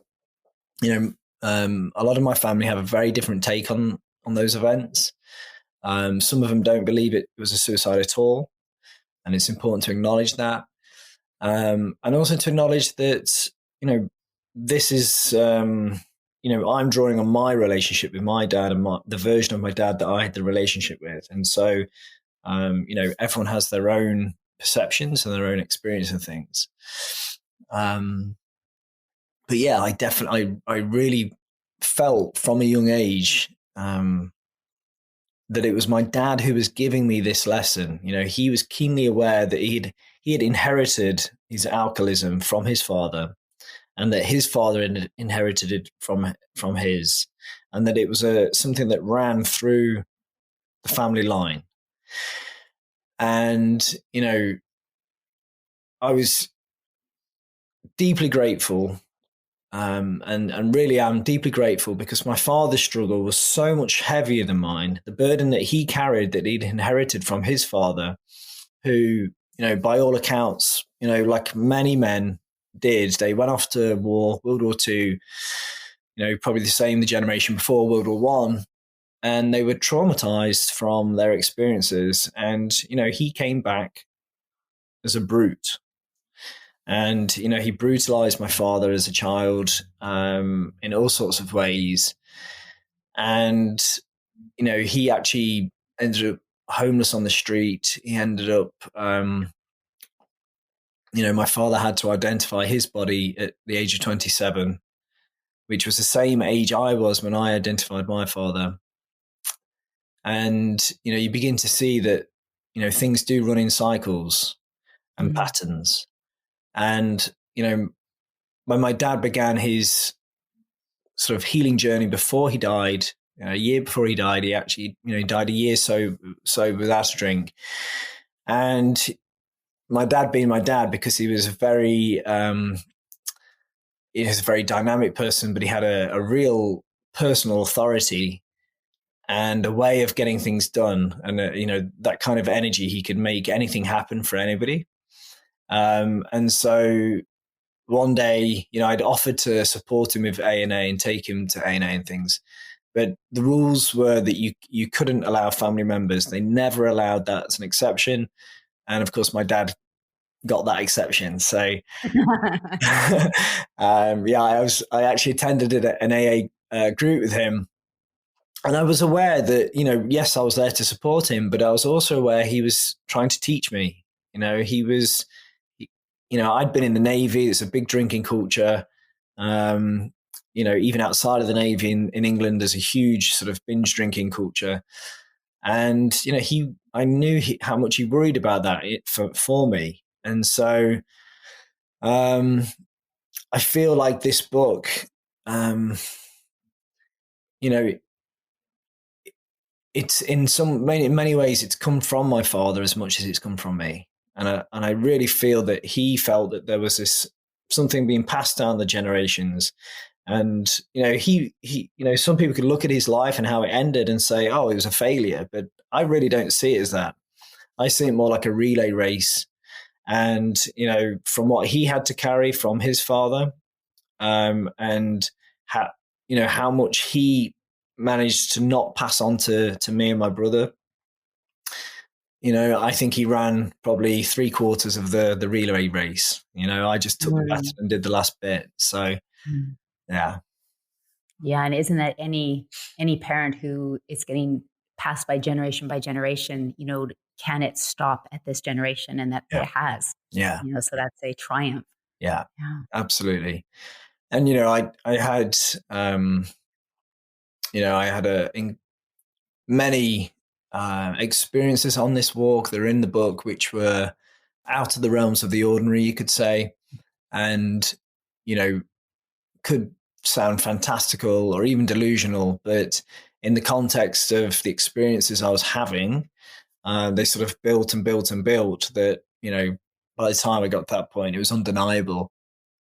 a lot of my family have a very different take on those events. Some of them don't believe it was a suicide at all, and it's important to acknowledge that. And also to acknowledge that, this is, I'm drawing on my relationship with my dad and the version of my dad that I had the relationship with. And so, everyone has their own perceptions and their own experience of things. But yeah, I really felt from a young age, that it was my dad who was giving me this lesson. He was keenly aware that he had inherited his alcoholism from his father, and that his father inherited it from his, and that it was something that ran through the family line. And, I was deeply grateful, and really am deeply grateful, because my father's struggle was so much heavier than mine. The burden that he carried, that he'd inherited from his father, who, by all accounts, like many men did, they went off to war, World War II, probably the generation before World War One, and they were traumatized from their experiences. And, he came back as a brute. And, he brutalized my father as a child, in all sorts of ways. And, he actually ended up homeless on the street. He ended up, my father had to identify his body at the age of 27, which was the same age I was when I identified my father. And, you begin to see that, things do run in cycles and patterns. And, when my dad began his sort of healing journey before he died, a year before he died, he actually, died a year so without a drink. And my dad being my dad, because he was a very dynamic person, but he had a real personal authority and a way of getting things done. And, that kind of energy, he could make anything happen for anybody. And so one day, I'd offered to support him with A&A and take him to A&A and things. But the rules were that you couldn't allow family members. They never allowed that as an exception. And of course, my dad got that exception. So, I actually attended an AA group with him. And I was aware that, yes, I was there to support him, but I was also aware he was trying to teach me. I'd been in the Navy. It's a big drinking culture. Even outside of the Navy in England, there's a huge sort of binge drinking culture. And, I knew how much he worried about that for me. And so I feel like this book, it's in many ways, it's come from my father as much as it's come from me. And I really feel that he felt that there was this something being passed down the generations. And, he some people could look at his life and how it ended and say, oh, it was a failure. But I really don't see it as that. I see it more like a relay race. And, from what he had to carry from his father, and how much he managed to not pass on to me and my brother. I think he ran probably 3/4 of the relay race. I just took the baton and did the last bit. So, yeah. Yeah. And isn't that any parent who is getting passed by generation, can it stop at this generation? And that it has. Yeah. So that's a triumph. Yeah. Absolutely. And, I had, many experiences on this walk. They're in the book, which were out of the realms of the ordinary, you could say, and, could sound fantastical or even delusional, but in the context of the experiences I was having, they sort of built and built and built that, by the time I got to that point, it was undeniable.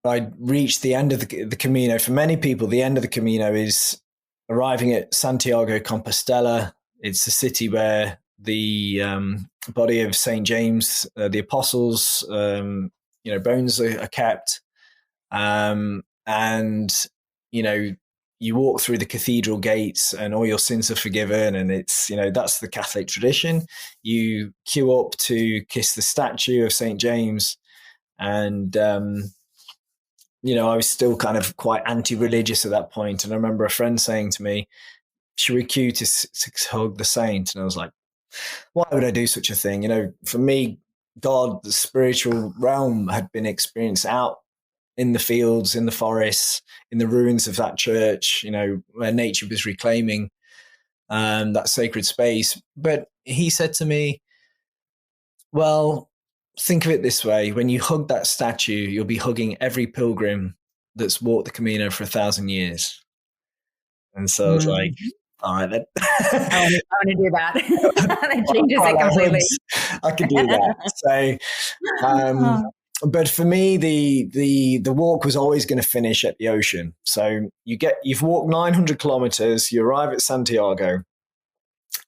I reached the end of the Camino. For many people, the end of the Camino is arriving at Santiago Compostela. It's a city where the body of St. James, the apostles, bones are kept. And, you walk through the cathedral gates and all your sins are forgiven. And it's, that's the Catholic tradition. You queue up to kiss the statue of St. James. And, I was still kind of quite anti-religious at that point. And I remember a friend saying to me, should we queue to hug the saint? And I was like, why would I do such a thing? For me, God, the spiritual realm had been experienced out in the fields, in the forests, in the ruins of that church, where nature was reclaiming that sacred space. But he said to me, well, think of it this way. When you hug that statue, you'll be hugging every pilgrim that's walked the Camino for 1,000 years. And so I was like, all right, then. I want to do that. That changes it completely. I could do that. So, but for me, the walk was always going to finish at the ocean. So you've walked 900 kilometers, you arrive at Santiago,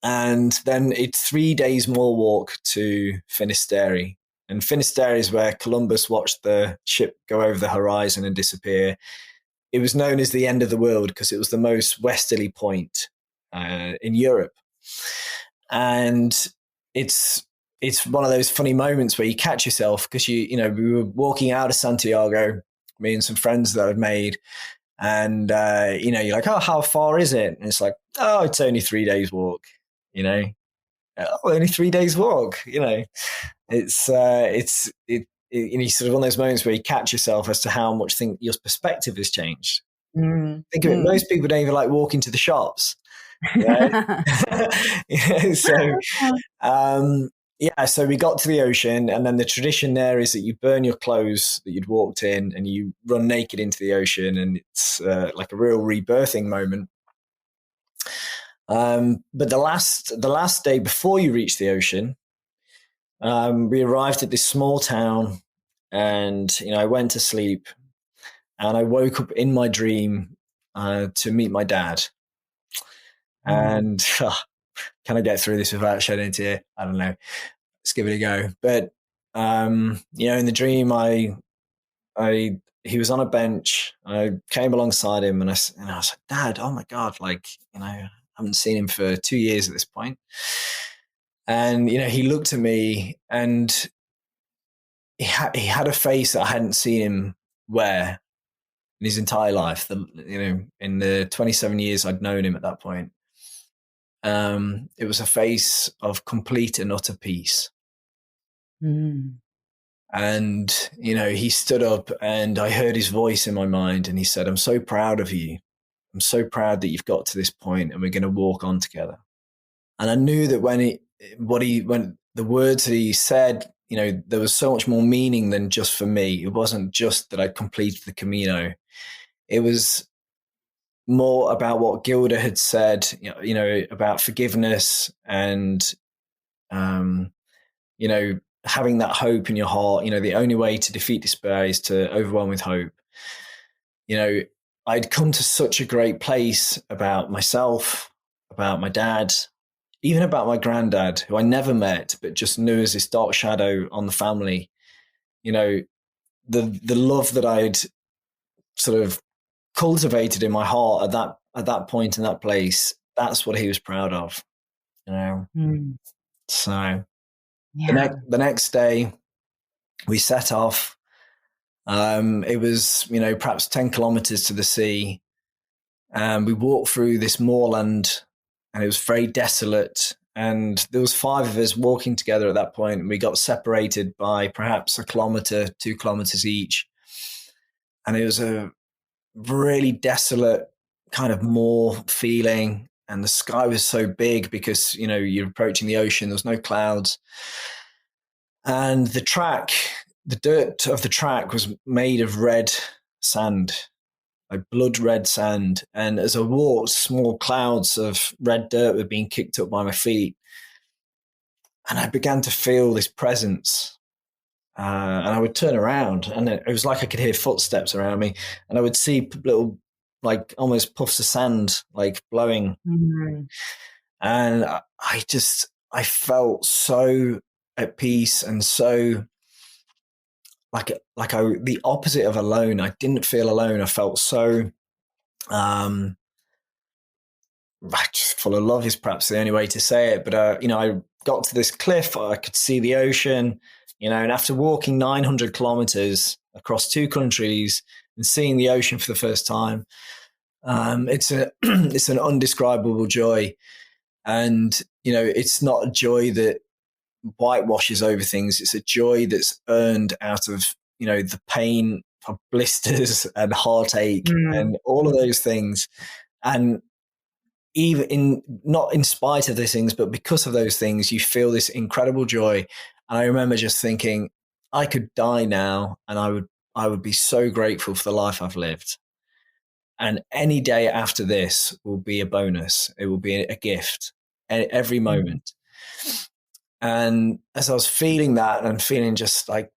and then it's 3 days more walk to Finisterre. And Finisterre is where Columbus watched the ship go over the horizon and disappear. It was known as the end of the world because it was the most westerly point in Europe. And it's one of those funny moments where you catch yourself because we were walking out of Santiago, me and some friends that I'd made, and you're like, oh, how far is it? And it's like, oh, it's only 3 days walk. Only 3 days walk. It's sort of one of those moments where you catch yourself as to how much your perspective has changed. Think of it. Most people don't even like walking to the shops. So, yeah, so we got to the ocean, and then the tradition there is that you burn your clothes that you'd walked in, and you run naked into the ocean, and it's like a real rebirthing moment. But the last day before you reach the ocean, we arrived at this small town, and I went to sleep, and I woke up in my dream to meet my dad. And can I get through this without shedding a tear? I don't know. Let's give it a go. But in the dream, he was on a bench. I came alongside him, and I was like, "Dad, oh my God, I haven't seen him for 2 years at this point." And he looked at me, and he had a face that I hadn't seen him wear in his entire life. In the 27 years I'd known him at that point. It was a face of complete and utter peace. And, he stood up, and I heard his voice in my mind, and he said, "I'm so proud of you. I'm so proud that you've got to this point, and we're going to walk on together." And I knew that when the words that he said, there was so much more meaning than just for me. It wasn't just that I completed the Camino. It was more about what Gilda had said, about forgiveness and, having that hope in your heart. The only way to defeat despair is to overwhelm with hope. I'd come to such a great place about myself, about my dad, even about my granddad, who I never met, but just knew as this dark shadow on the family. The love that I'd sort of cultivated in my heart at that point in that place, that's what he was proud of. So the next day we set off. It was perhaps 10 kilometers to the sea, and we walked through this moorland, and it was very desolate, and there was 5 of us walking together at that point, and we got separated by perhaps 1 kilometer, 2 kilometers each, and it was a really desolate kind of moor feeling, and the sky was so big because you're approaching the ocean. There was no clouds, and the dirt of the track was made of red sand, like blood red sand. And as I walked, small clouds of red dirt were being kicked up by my feet, and I began to feel this presence. And I would turn around, and it was like I could hear footsteps around me, and I would see little, like almost puffs of sand, like blowing. And I felt so at peace, and so the opposite of alone. I didn't feel alone. I felt so just full of love is perhaps the only way to say it. But I got to this cliff. I could see the ocean. And after walking 900 kilometers across 2 countries and seeing the ocean for the first time, it's an undescribable joy. And, it's not a joy that whitewashes over things. It's a joy that's earned out of, the pain of blisters and heartache and all of those things. And even not in spite of those things, but because of those things, you feel this incredible joy. And I remember just thinking, I could die now, and I would be so grateful for the life I've lived. And any day after this will be a bonus. It will be a gift every moment. And as I was feeling that, and feeling just like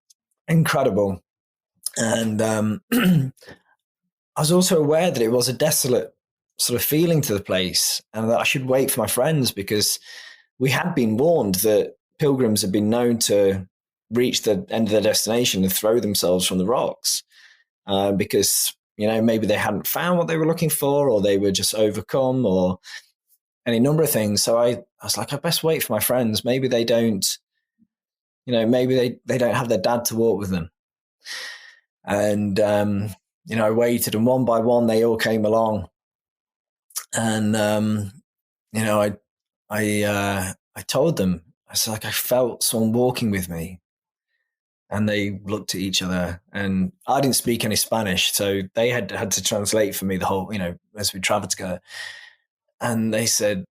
incredible, and I was also aware that it was a desolate sort of feeling to the place, and that I should wait for my friends, because we had been warned that pilgrims had been known to reach the end of their destination and throw themselves from the rocks because, maybe they hadn't found what they were looking for, or they were just overcome, or any number of things. So I was like, I best wait for my friends. Maybe they don't, maybe they don't have their dad to walk with them. And, I waited, and one by one, they all came along. And, I told them, I was like, I felt someone walking with me. And they looked at each other, and I didn't speak any Spanish, so they had to translate for me the whole, as we traveled together. And they said,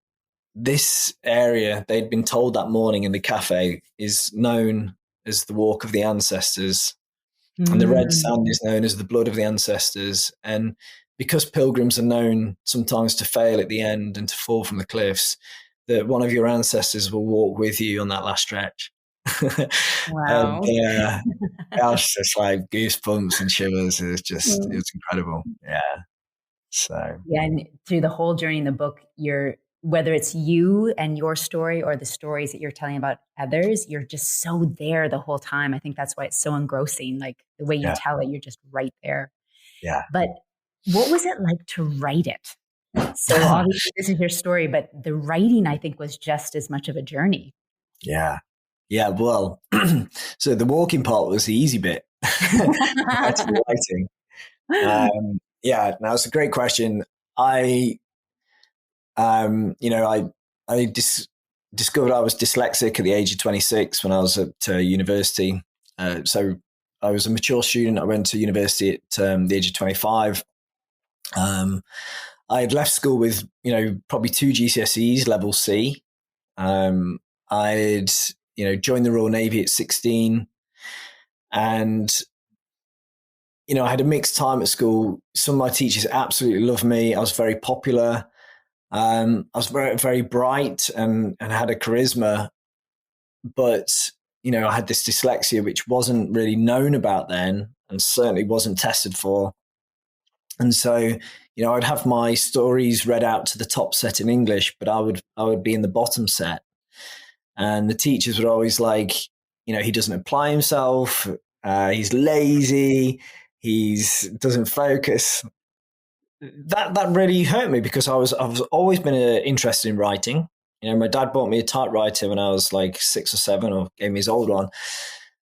this area, they'd been told that morning in the cafe, is known as the Walk of the Ancestors. And the red sand is known as the blood of the ancestors. And because pilgrims are known sometimes to fail at the end and to fall from the cliffs, that one of your ancestors will walk with you on that last stretch. Wow. And I was just like goosebumps and shivers. It was incredible. Yeah. So yeah, and through the whole journey in the book, whether it's you and your story or the stories that you're telling about others, you're just so there the whole time. I think that's why it's so engrossing. Like the way you tell it, you're just right there. Yeah. But what was it like to write it? So obviously this is your story, but the writing, I think, was just as much of a journey. Yeah. Yeah. Well, so the walking part was the easy bit. Actually writing. Yeah. Now it's a great question. I discovered I was dyslexic at the age of 26 when I was at university. So I was a mature student. I went to university at the age of 25. I had left school with, probably 2 GCSEs, level C. I'd, joined the Royal Navy at 16. And, I had a mixed time at school. Some of my teachers absolutely loved me. I was very popular. I was very, very bright and had a charisma, but, I had this dyslexia, which wasn't really known about then and certainly wasn't tested for. And so, I'd have my stories read out to the top set in English, but I would be in the bottom set. And the teachers were always like, he doesn't apply himself. He's lazy. Doesn't focus. That really hurt me because I've always been interested in writing. My dad bought me a typewriter when I was like 6 or 7, or gave me his old one.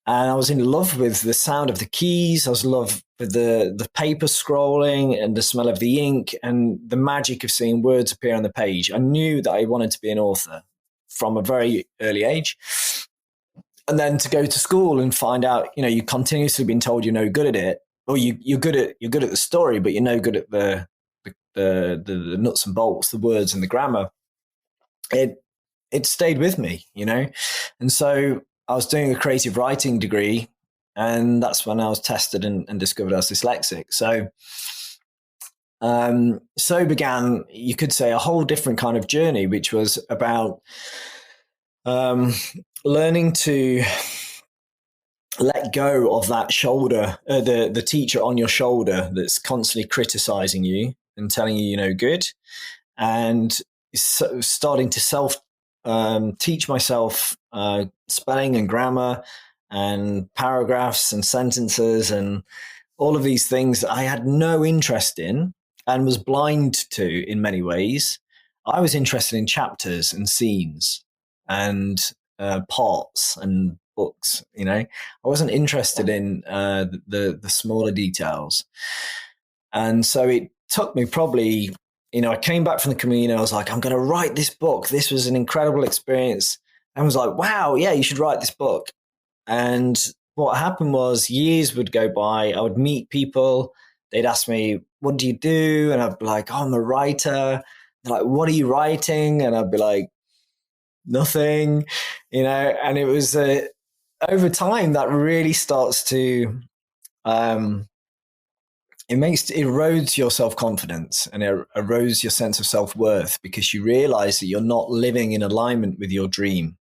And I was in love with the sound of the keys. I was in love with the paper scrolling and the smell of the ink and the magic of seeing words appear on the page. I knew that I wanted to be an author from a very early age. And then to go to school and find out, you're continuously being told you're no good at it. Or you're good at the story, but you're no good at the nuts and bolts, the words and the grammar. It stayed with me, and so I was doing a creative writing degree, and that's when I was tested and discovered I was dyslexic. So began, you could say, a whole different kind of journey, which was about learning to let go of that shoulder, the teacher on your shoulder that's constantly criticizing you and telling you you're no good, and starting to teach myself spelling and grammar and paragraphs and sentences and all of these things that I had no interest in and was blind to in many ways. I was interested in chapters and scenes and parts and books. I wasn't interested in the smaller details. And so it took me probably, I came back from the Camino. I was like, I'm going to write this book. This was an incredible experience. And I was like, wow, yeah, you should write this book. And what happened was years would go by. I would meet people. They'd ask me, what do you do? And I'd be like, oh, I'm a writer. They're like, what are you writing? And I'd be like, nothing, and it was over time that really starts to it erodes your self-confidence and it erodes your sense of self-worth because you realize that you're not living in alignment with your dream.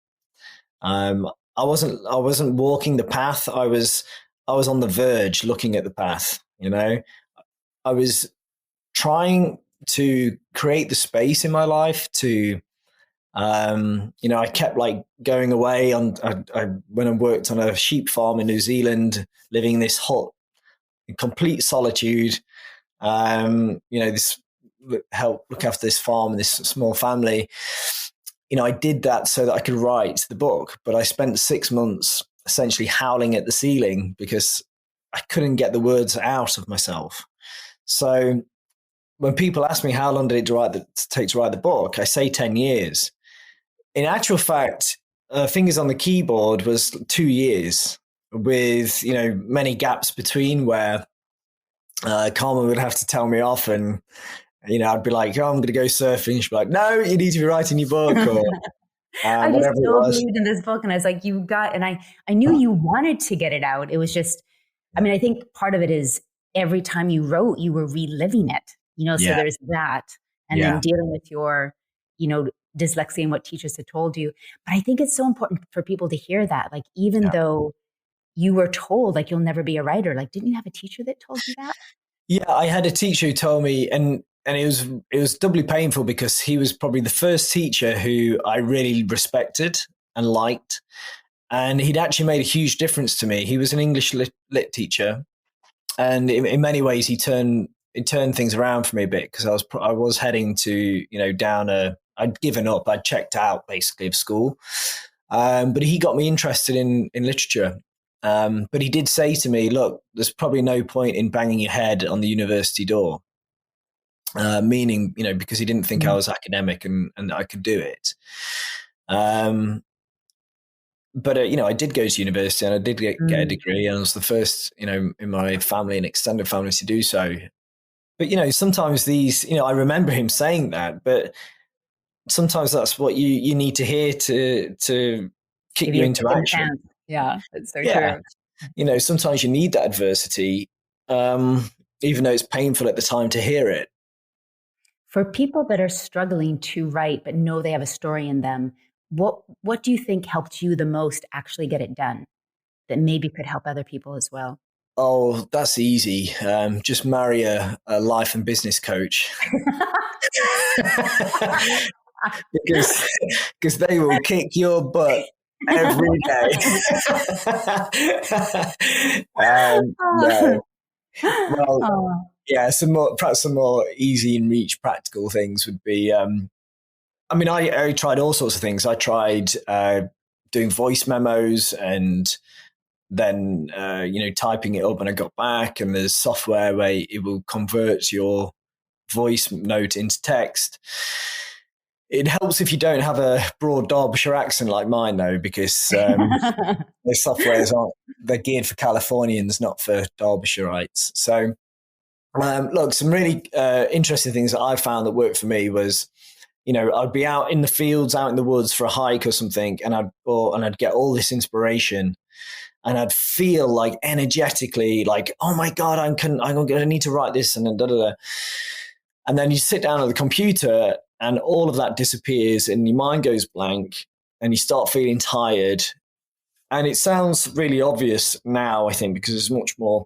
I wasn't walking the path. I was on the verge looking at the path. I was trying to create the space in my life to I kept like going away when I worked on a sheep farm in New Zealand, living in this hut in complete solitude. This help look after this farm and this small family. I did that so that I could write the book, but I spent 6 months essentially howling at the ceiling because I couldn't get the words out of myself. So when people ask me how long did it take to write the book, I say 10 years. In actual fact, fingers on the keyboard was 2 years with, many gaps between where Carmen would have to tell me off and I'd be like, oh, I'm going to go surfing. She'd be like, no, you need to be writing your book or I just whatever it so was. believed in this book. And I was like, I knew you wanted to get it out. It was just, I think part of it is every time you wrote, you were reliving it, so Yeah. there's that. And then dealing with your, dyslexia and what teachers had told you. But I think it's so important for people to hear that. Like, even though you were told, like, you'll never be a writer, like, didn't you have a teacher that told you that? Yeah, I had a teacher who told me, and it was doubly painful because he was probably the first teacher who I really respected and liked, and he'd actually made a huge difference to me. He was an English lit teacher, and in many ways, he turned things around for me a bit because I was heading to I'd given up, I'd checked out basically of school, but he got me interested in literature. But he did say to me, look, there's probably no point in banging your head on the university door, meaning, because he didn't think I was academic and I could do it. But I did go to university and I did get a degree, and I was the first, in my family and extended family to do so. But, sometimes these, I remember him saying that, but sometimes that's what you need to hear to kick you into action. Yeah, that's so true. Sometimes you need that adversity, even though it's painful at the time to hear it. For people that are struggling to write but know they have a story in them, what do you think helped you the most actually get it done that maybe could help other people as well? Oh, that's easy. Just marry a life and business coach. because they will kick your butt every day. No. Well, yeah, perhaps some more easy and reach practical things would be. I tried all sorts of things. I tried doing voice memos and then typing it up when I got back. And there's software where it will convert your voice note into text. It helps if you don't have a broad Derbyshire accent like mine, though, because the softwares they're geared for Californians, not for Derbyshirites. So, look, some really interesting things that I found that worked for me was, I'd be out in the fields, out in the woods for a hike or something, and I'd get all this inspiration, and I'd feel like energetically, like, oh my God, I'm going to need to write this, and then da da da. And then you sit down at the computer and all of that disappears and your mind goes blank and you start feeling tired. And it sounds really obvious now, I think, because there's much more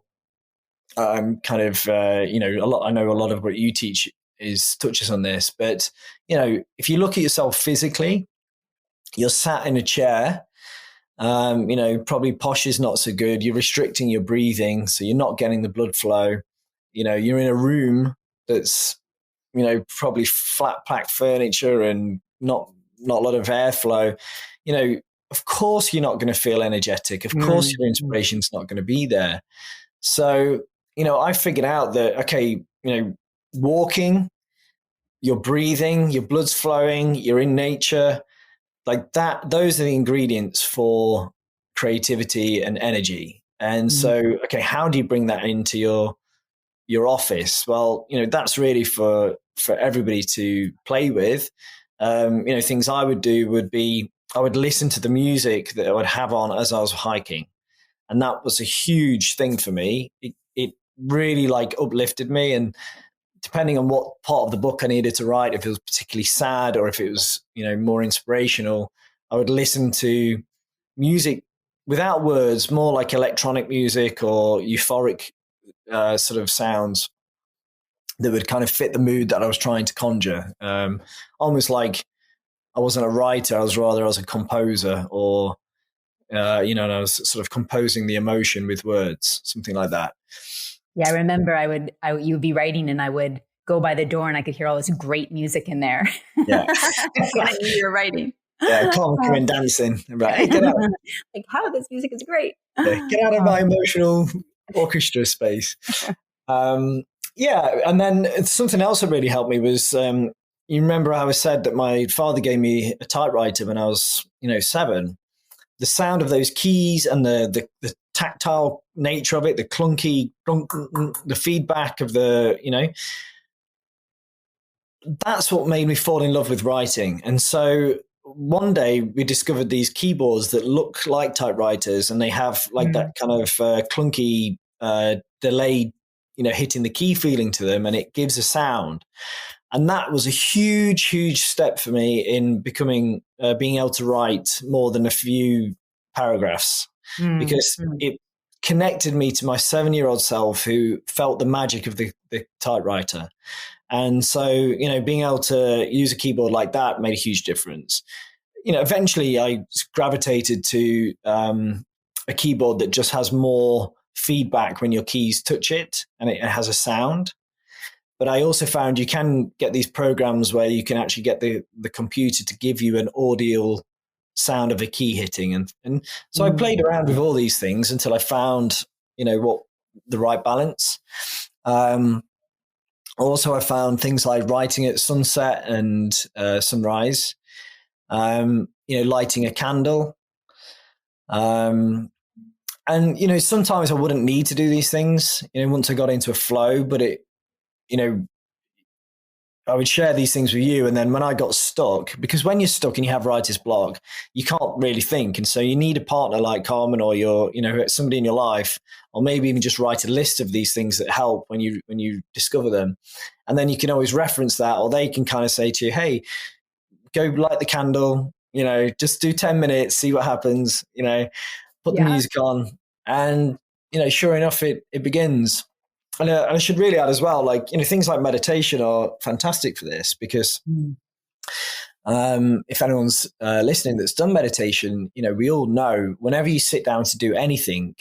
a lot. I know a lot of what you teach touches on this, but, if you look at yourself physically, you're sat in a chair, probably posture is not so good. You're restricting your breathing, so you're not getting the blood flow. You're in a room that's, probably flat packed furniture and not a lot of airflow. Of course you're not going to feel energetic. Of course your inspiration's not going to be there. So, I figured out that, okay, walking, you're breathing, your blood's flowing, you're in nature, like that. Those are the ingredients for creativity and energy. And so, okay, how do you bring that into your office? Well, that's really for everybody to play with. Things I would do would be I would listen to the music that I would have on as I was hiking. And that was a huge thing for me. It really uplifted me. And depending on what part of the book I needed to write, if it was particularly sad or if it was, more inspirational, I would listen to music without words, more like electronic music or euphoric sort of sounds that would kind of fit the mood that I was trying to conjure. Almost like I wasn't a writer, I was a composer, or and I was sort of composing the emotion with words, something like that. Yeah, I remember you would be writing and I would go by the door and I could hear all this great music in there. Yeah. I knew you were writing. Yeah, conquering and dancing. Right, hey, get out. Like, how this music is great. Yeah, get out of my emotional orchestra space. And then something else that really helped me was, you remember how I said that my father gave me a typewriter when I was, 7. The sound of those keys and the tactile nature of it, the clunky, the feedback of the, that's what made me fall in love with writing. And so one day we discovered these keyboards that look like typewriters, and they have like that kind of clunky delay, hitting the key feeling to them, and it gives a sound. And that was a huge, huge step for me in becoming, being able to write more than a few paragraphs, because it connected me to my 7-year-old self who felt the magic of the typewriter. And so, being able to use a keyboard like that made a huge difference. Eventually I gravitated to a keyboard that just has more feedback when your keys touch it, and it has a sound. But I also found you can get these programs where you can actually get the computer to give you an audio sound of a key hitting. And so I played around with all these things until I found, what the right balance. Also, I found things like writing at sunset and sunrise, lighting a candle. And, sometimes I wouldn't need to do these things, once I got into a flow, but I would share these things with you. And then when I got stuck, because when you're stuck and you have writer's block, you can't really think. And so you need a partner like Carmen, or somebody in your life, or maybe even just write a list of these things that help when you discover them. And then you can always reference that, or they can kind of say to you, hey, go light the candle, just do 10 minutes, see what happens, put the music on. And, sure enough, it begins. And I should really add as well, things like meditation are fantastic for this, because if anyone's listening that's done meditation, we all know whenever you sit down to do anything,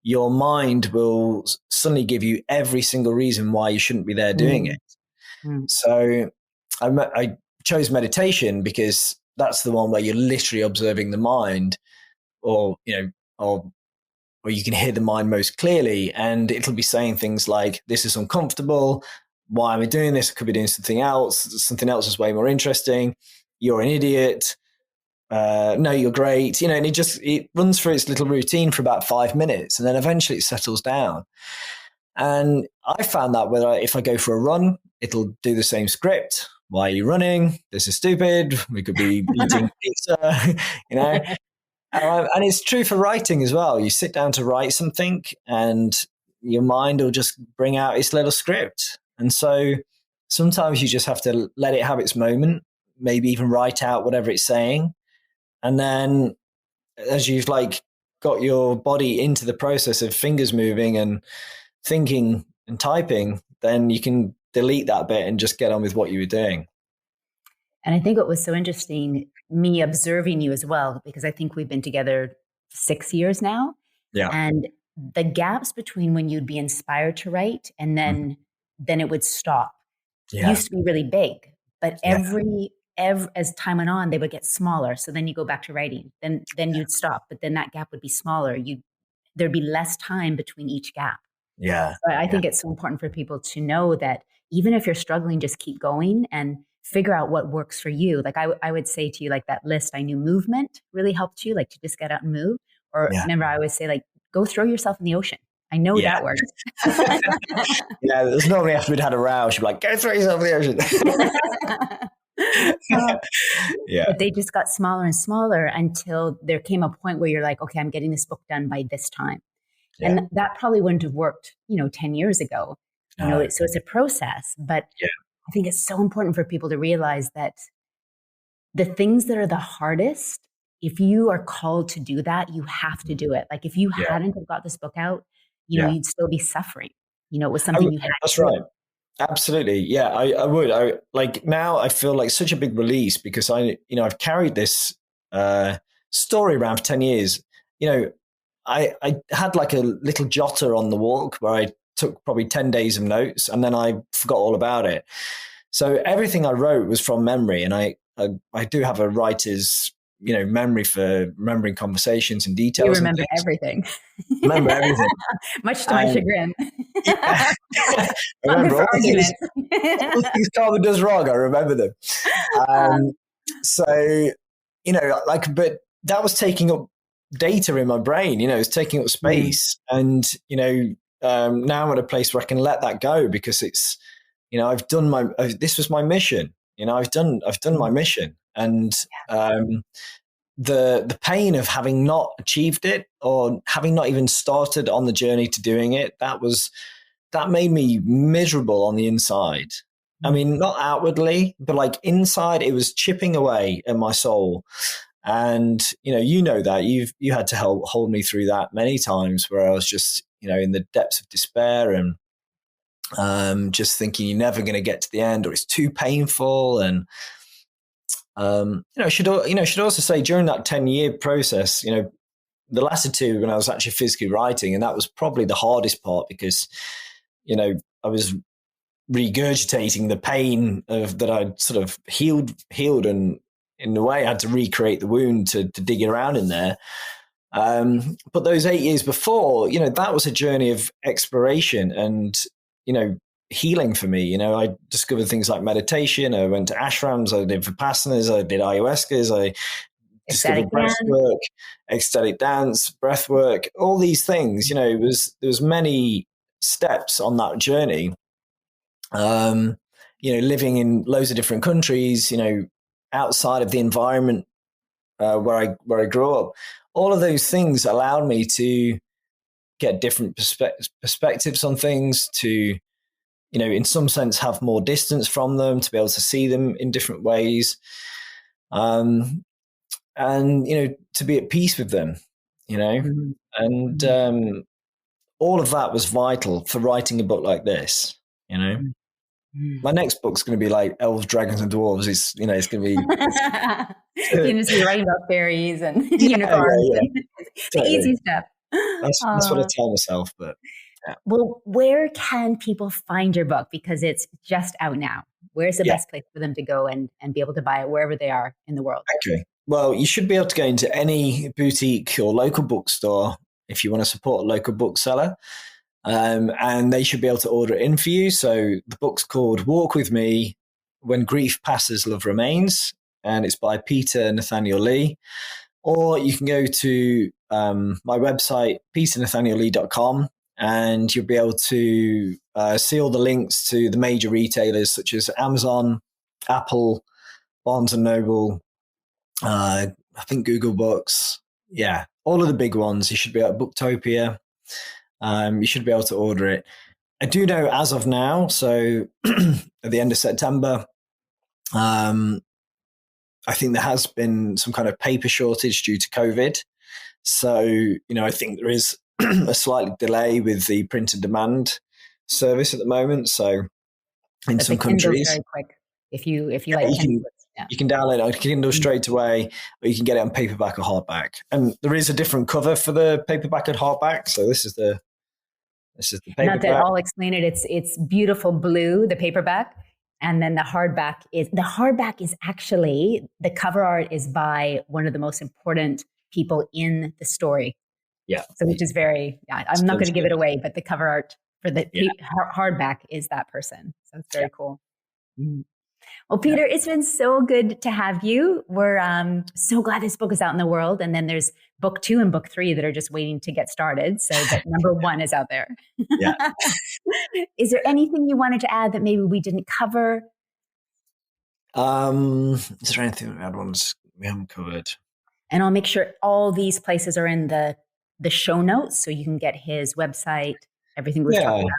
your mind will suddenly give you every single reason why you shouldn't be there doing it. So I chose meditation because that's the one where you're literally observing the mind, or you can hear the mind most clearly, and it'll be saying things like, this is uncomfortable. Why am I doing this? I could be doing something else. Something else is way more interesting. You're an idiot. No, you're great. And it runs through its little routine for about 5 minutes, and then eventually it settles down. And I found that if I go for a run, it'll do the same script. Why are you running? This is stupid. We could be eating pizza, And it's true for writing as well. You sit down to write something, and your mind will just bring out its little script. And so sometimes you just have to let it have its moment, maybe even write out whatever it's saying. And then as you've got your body into the process of fingers moving and thinking and typing, then you can delete that bit and just get on with what you were doing. And I think what was so interesting, me observing you as well, because I think we've been together 6 years now. Yeah. And the gaps between when you'd be inspired to write and then it would stop used to be really big. But every as time went on, they would get smaller. So then you go back to writing, then you'd stop, but then that gap would be smaller. There'd be less time between each gap. Yeah. So I think it's so important for people to know that even if you're struggling, just keep going and figure out what works for you. I would say to you, that list, I knew movement really helped you, to just get out and move. Or remember, I always say, go throw yourself in the ocean. I know that works. Yeah, there's normally after we'd had a row, she'd be like, go throw yourself in the ocean. But they just got smaller and smaller until there came a point where you're like, okay, I'm getting this book done by this time. Yeah. And that probably wouldn't have worked, 10 years ago. So it's a process. But I think it's so important for people to realize that the things that are the hardest, if you are called to do that, you have to do it. If you hadn't have got this book out, you'd still be suffering. It was something you had That's to do. right. Absolutely. Yeah, I would. Now I feel like such a big release, because I've carried this story around for 10 years. I had a little jotter on the walk where I took probably 10 days of notes, and then I forgot all about it. So everything I wrote was from memory, and I do have a writer's memory for remembering conversations and details. You remember everything. Remember everything. Much to my chagrin. Remember all the things Carmen does wrong, I remember them. But that was taking up data in my brain, it's taking up space. And, now I'm at a place where I can let that go, because it's I've done this was my mission. I've done my mission, and the pain of having not achieved it or having not even started on the journey to doing it, that made me miserable on the inside. I mean, not outwardly, but like inside, it was chipping away at my soul. And that you had to hold me through that many times, where I was just in the depths of despair and just thinking you're never going to get to the end, or it's too painful. And I should also say, during that 10-year process, the latter two, when I was actually physically writing, and that was probably the hardest part, because I was regurgitating the pain that I'd sort of healed, and in a way I had to recreate the wound to dig around in there. But those 8 years before, that was a journey of exploration and healing for me. I discovered things like meditation. I went to ashrams. I did vipassanas. I did ayahuascas. I discovered breath work, ecstatic dance, breath work, all these things. There was many steps on that journey. Living in loads of different countries, outside of the environment where I grew up, all of those things allowed me to get different perspectives on things, to in some sense have more distance from them, to be able to see them in different ways, and to be at peace with them, and all of that was vital for writing a book like this. My next book's going to be like elves, dragons, and dwarves. It's going to be you just be writing about fairies and unicorns. Yeah. The easy stuff. That's what I tell myself. But well, where can people find your book? Because it's just out now. Where's the best place for them to go and be able to buy it wherever they are in the world? Okay. Well, you should be able to go into any boutique or local bookstore if you want to support a local bookseller. And they should be able to order it in for you. So the book's called Walk With Me, When Grief Passes, Love Remains. And it's by Peter Nathaniel Lee. Or you can go to my website, peternathaniellee.com, and you'll be able to see all the links to the major retailers such as Amazon, Apple, Barnes & Noble, I think Google Books. Yeah, all of the big ones. You should be at Booktopia. You should be able to order it. I do know as of now, so at the end of September, I think there has been some kind of paper shortage due to COVID. So, I think there is a slight delay with the print and demand service at the moment. So in some countries, very quick. If you like Kindle, you can download it on Kindle straight away, or you can get it on paperback or hardback. And there is a different cover for the paperback and hardback. So this is the paperback. Not that I'll explain it. It's beautiful blue, the paperback. And then the hardback is actually, the cover art is by one of the most important people in the story. Yeah. So which is I'm not going to give it away, but the cover art for the hardback is that person. So it's very cool. Mm. Well, Peter, it's been so good to have you. We're so glad this book is out in the world. And then there's book 2 and book 3 that are just waiting to get started. So that number 1 is out there. Yeah. Is there anything you wanted to add that maybe we didn't cover? Is there anything we haven't covered? And I'll make sure all these places are in the show notes so you can get his website, everything we've talked about.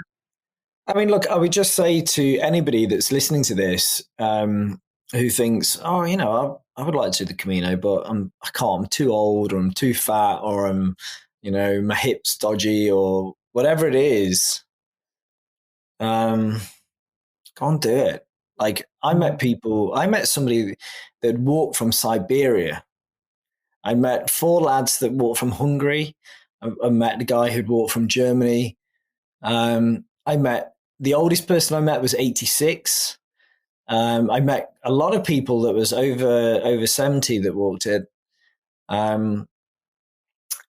I mean, look, I would just say to anybody that's listening to this who thinks, I would like to do the Camino, but I can't, I'm too old, or I'm too fat, or I'm, my hip's dodgy, or whatever it is, go and do it. Like I met somebody that walked from Siberia. I met 4 lads that walked from Hungary. I met the guy who'd walked from Germany. The oldest person I met was 86. I met a lot of people that was over 70 that walked it. And,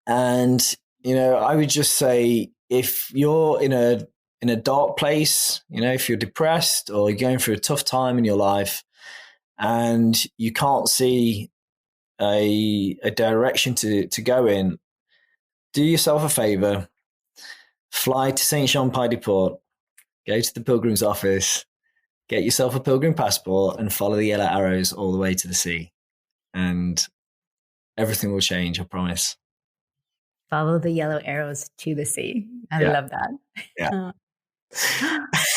I would just say, if you're in a dark place, if you're depressed or you're going through a tough time in your life and you can't see a direction to go in, do yourself a favor, fly to Saint-Jean-Pied-de-Port, go to the Pilgrim's office, get yourself a pilgrim passport and follow the yellow arrows all the way to the sea. And everything will change, I promise. Follow the yellow arrows to the sea. I love that. Yeah.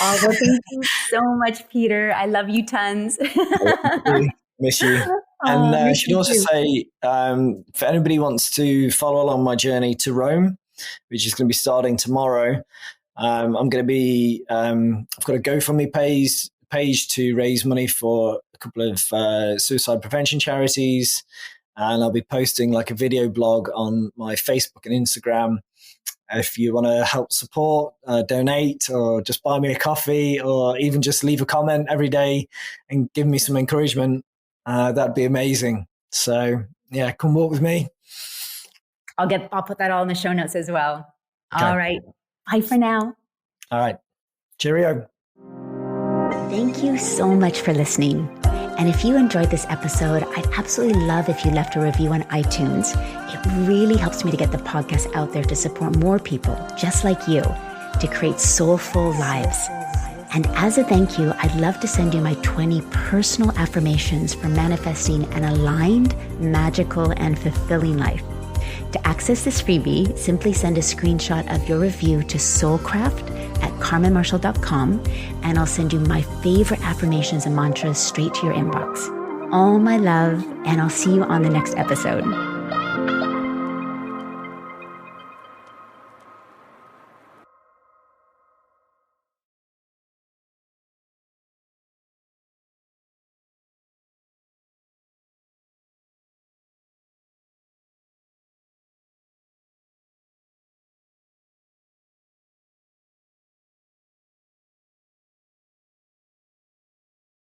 Oh, well, thank you so much, Peter. I love you tons. Miss you. And I should also say, for anybody who wants to follow along my journey to Rome, which is going to be starting tomorrow, I'm going to be, I've got a GoFundMe page to raise money for a couple of suicide prevention charities. And I'll be posting like a video blog on my Facebook and Instagram. If you want to help support, donate, or just buy me a coffee, or even just leave a comment every day and give me some encouragement, that'd be amazing. So yeah, come walk with me. I'll put that all in the show notes as well. Okay. All right. Bye for now. All right. Cheerio. Thank you so much for listening. And if you enjoyed this episode, I'd absolutely love if you left a review on iTunes. It really helps me to get the podcast out there to support more people just like you to create soulful lives. And as a thank you, I'd love to send you my 20 personal affirmations for manifesting an aligned, magical, and fulfilling life. To access this freebie, simply send a screenshot of your review to soulcraft@carmenmarshall.com, and I'll send you my favorite affirmations and mantras straight to your inbox. All my love, and I'll see you on the next episode.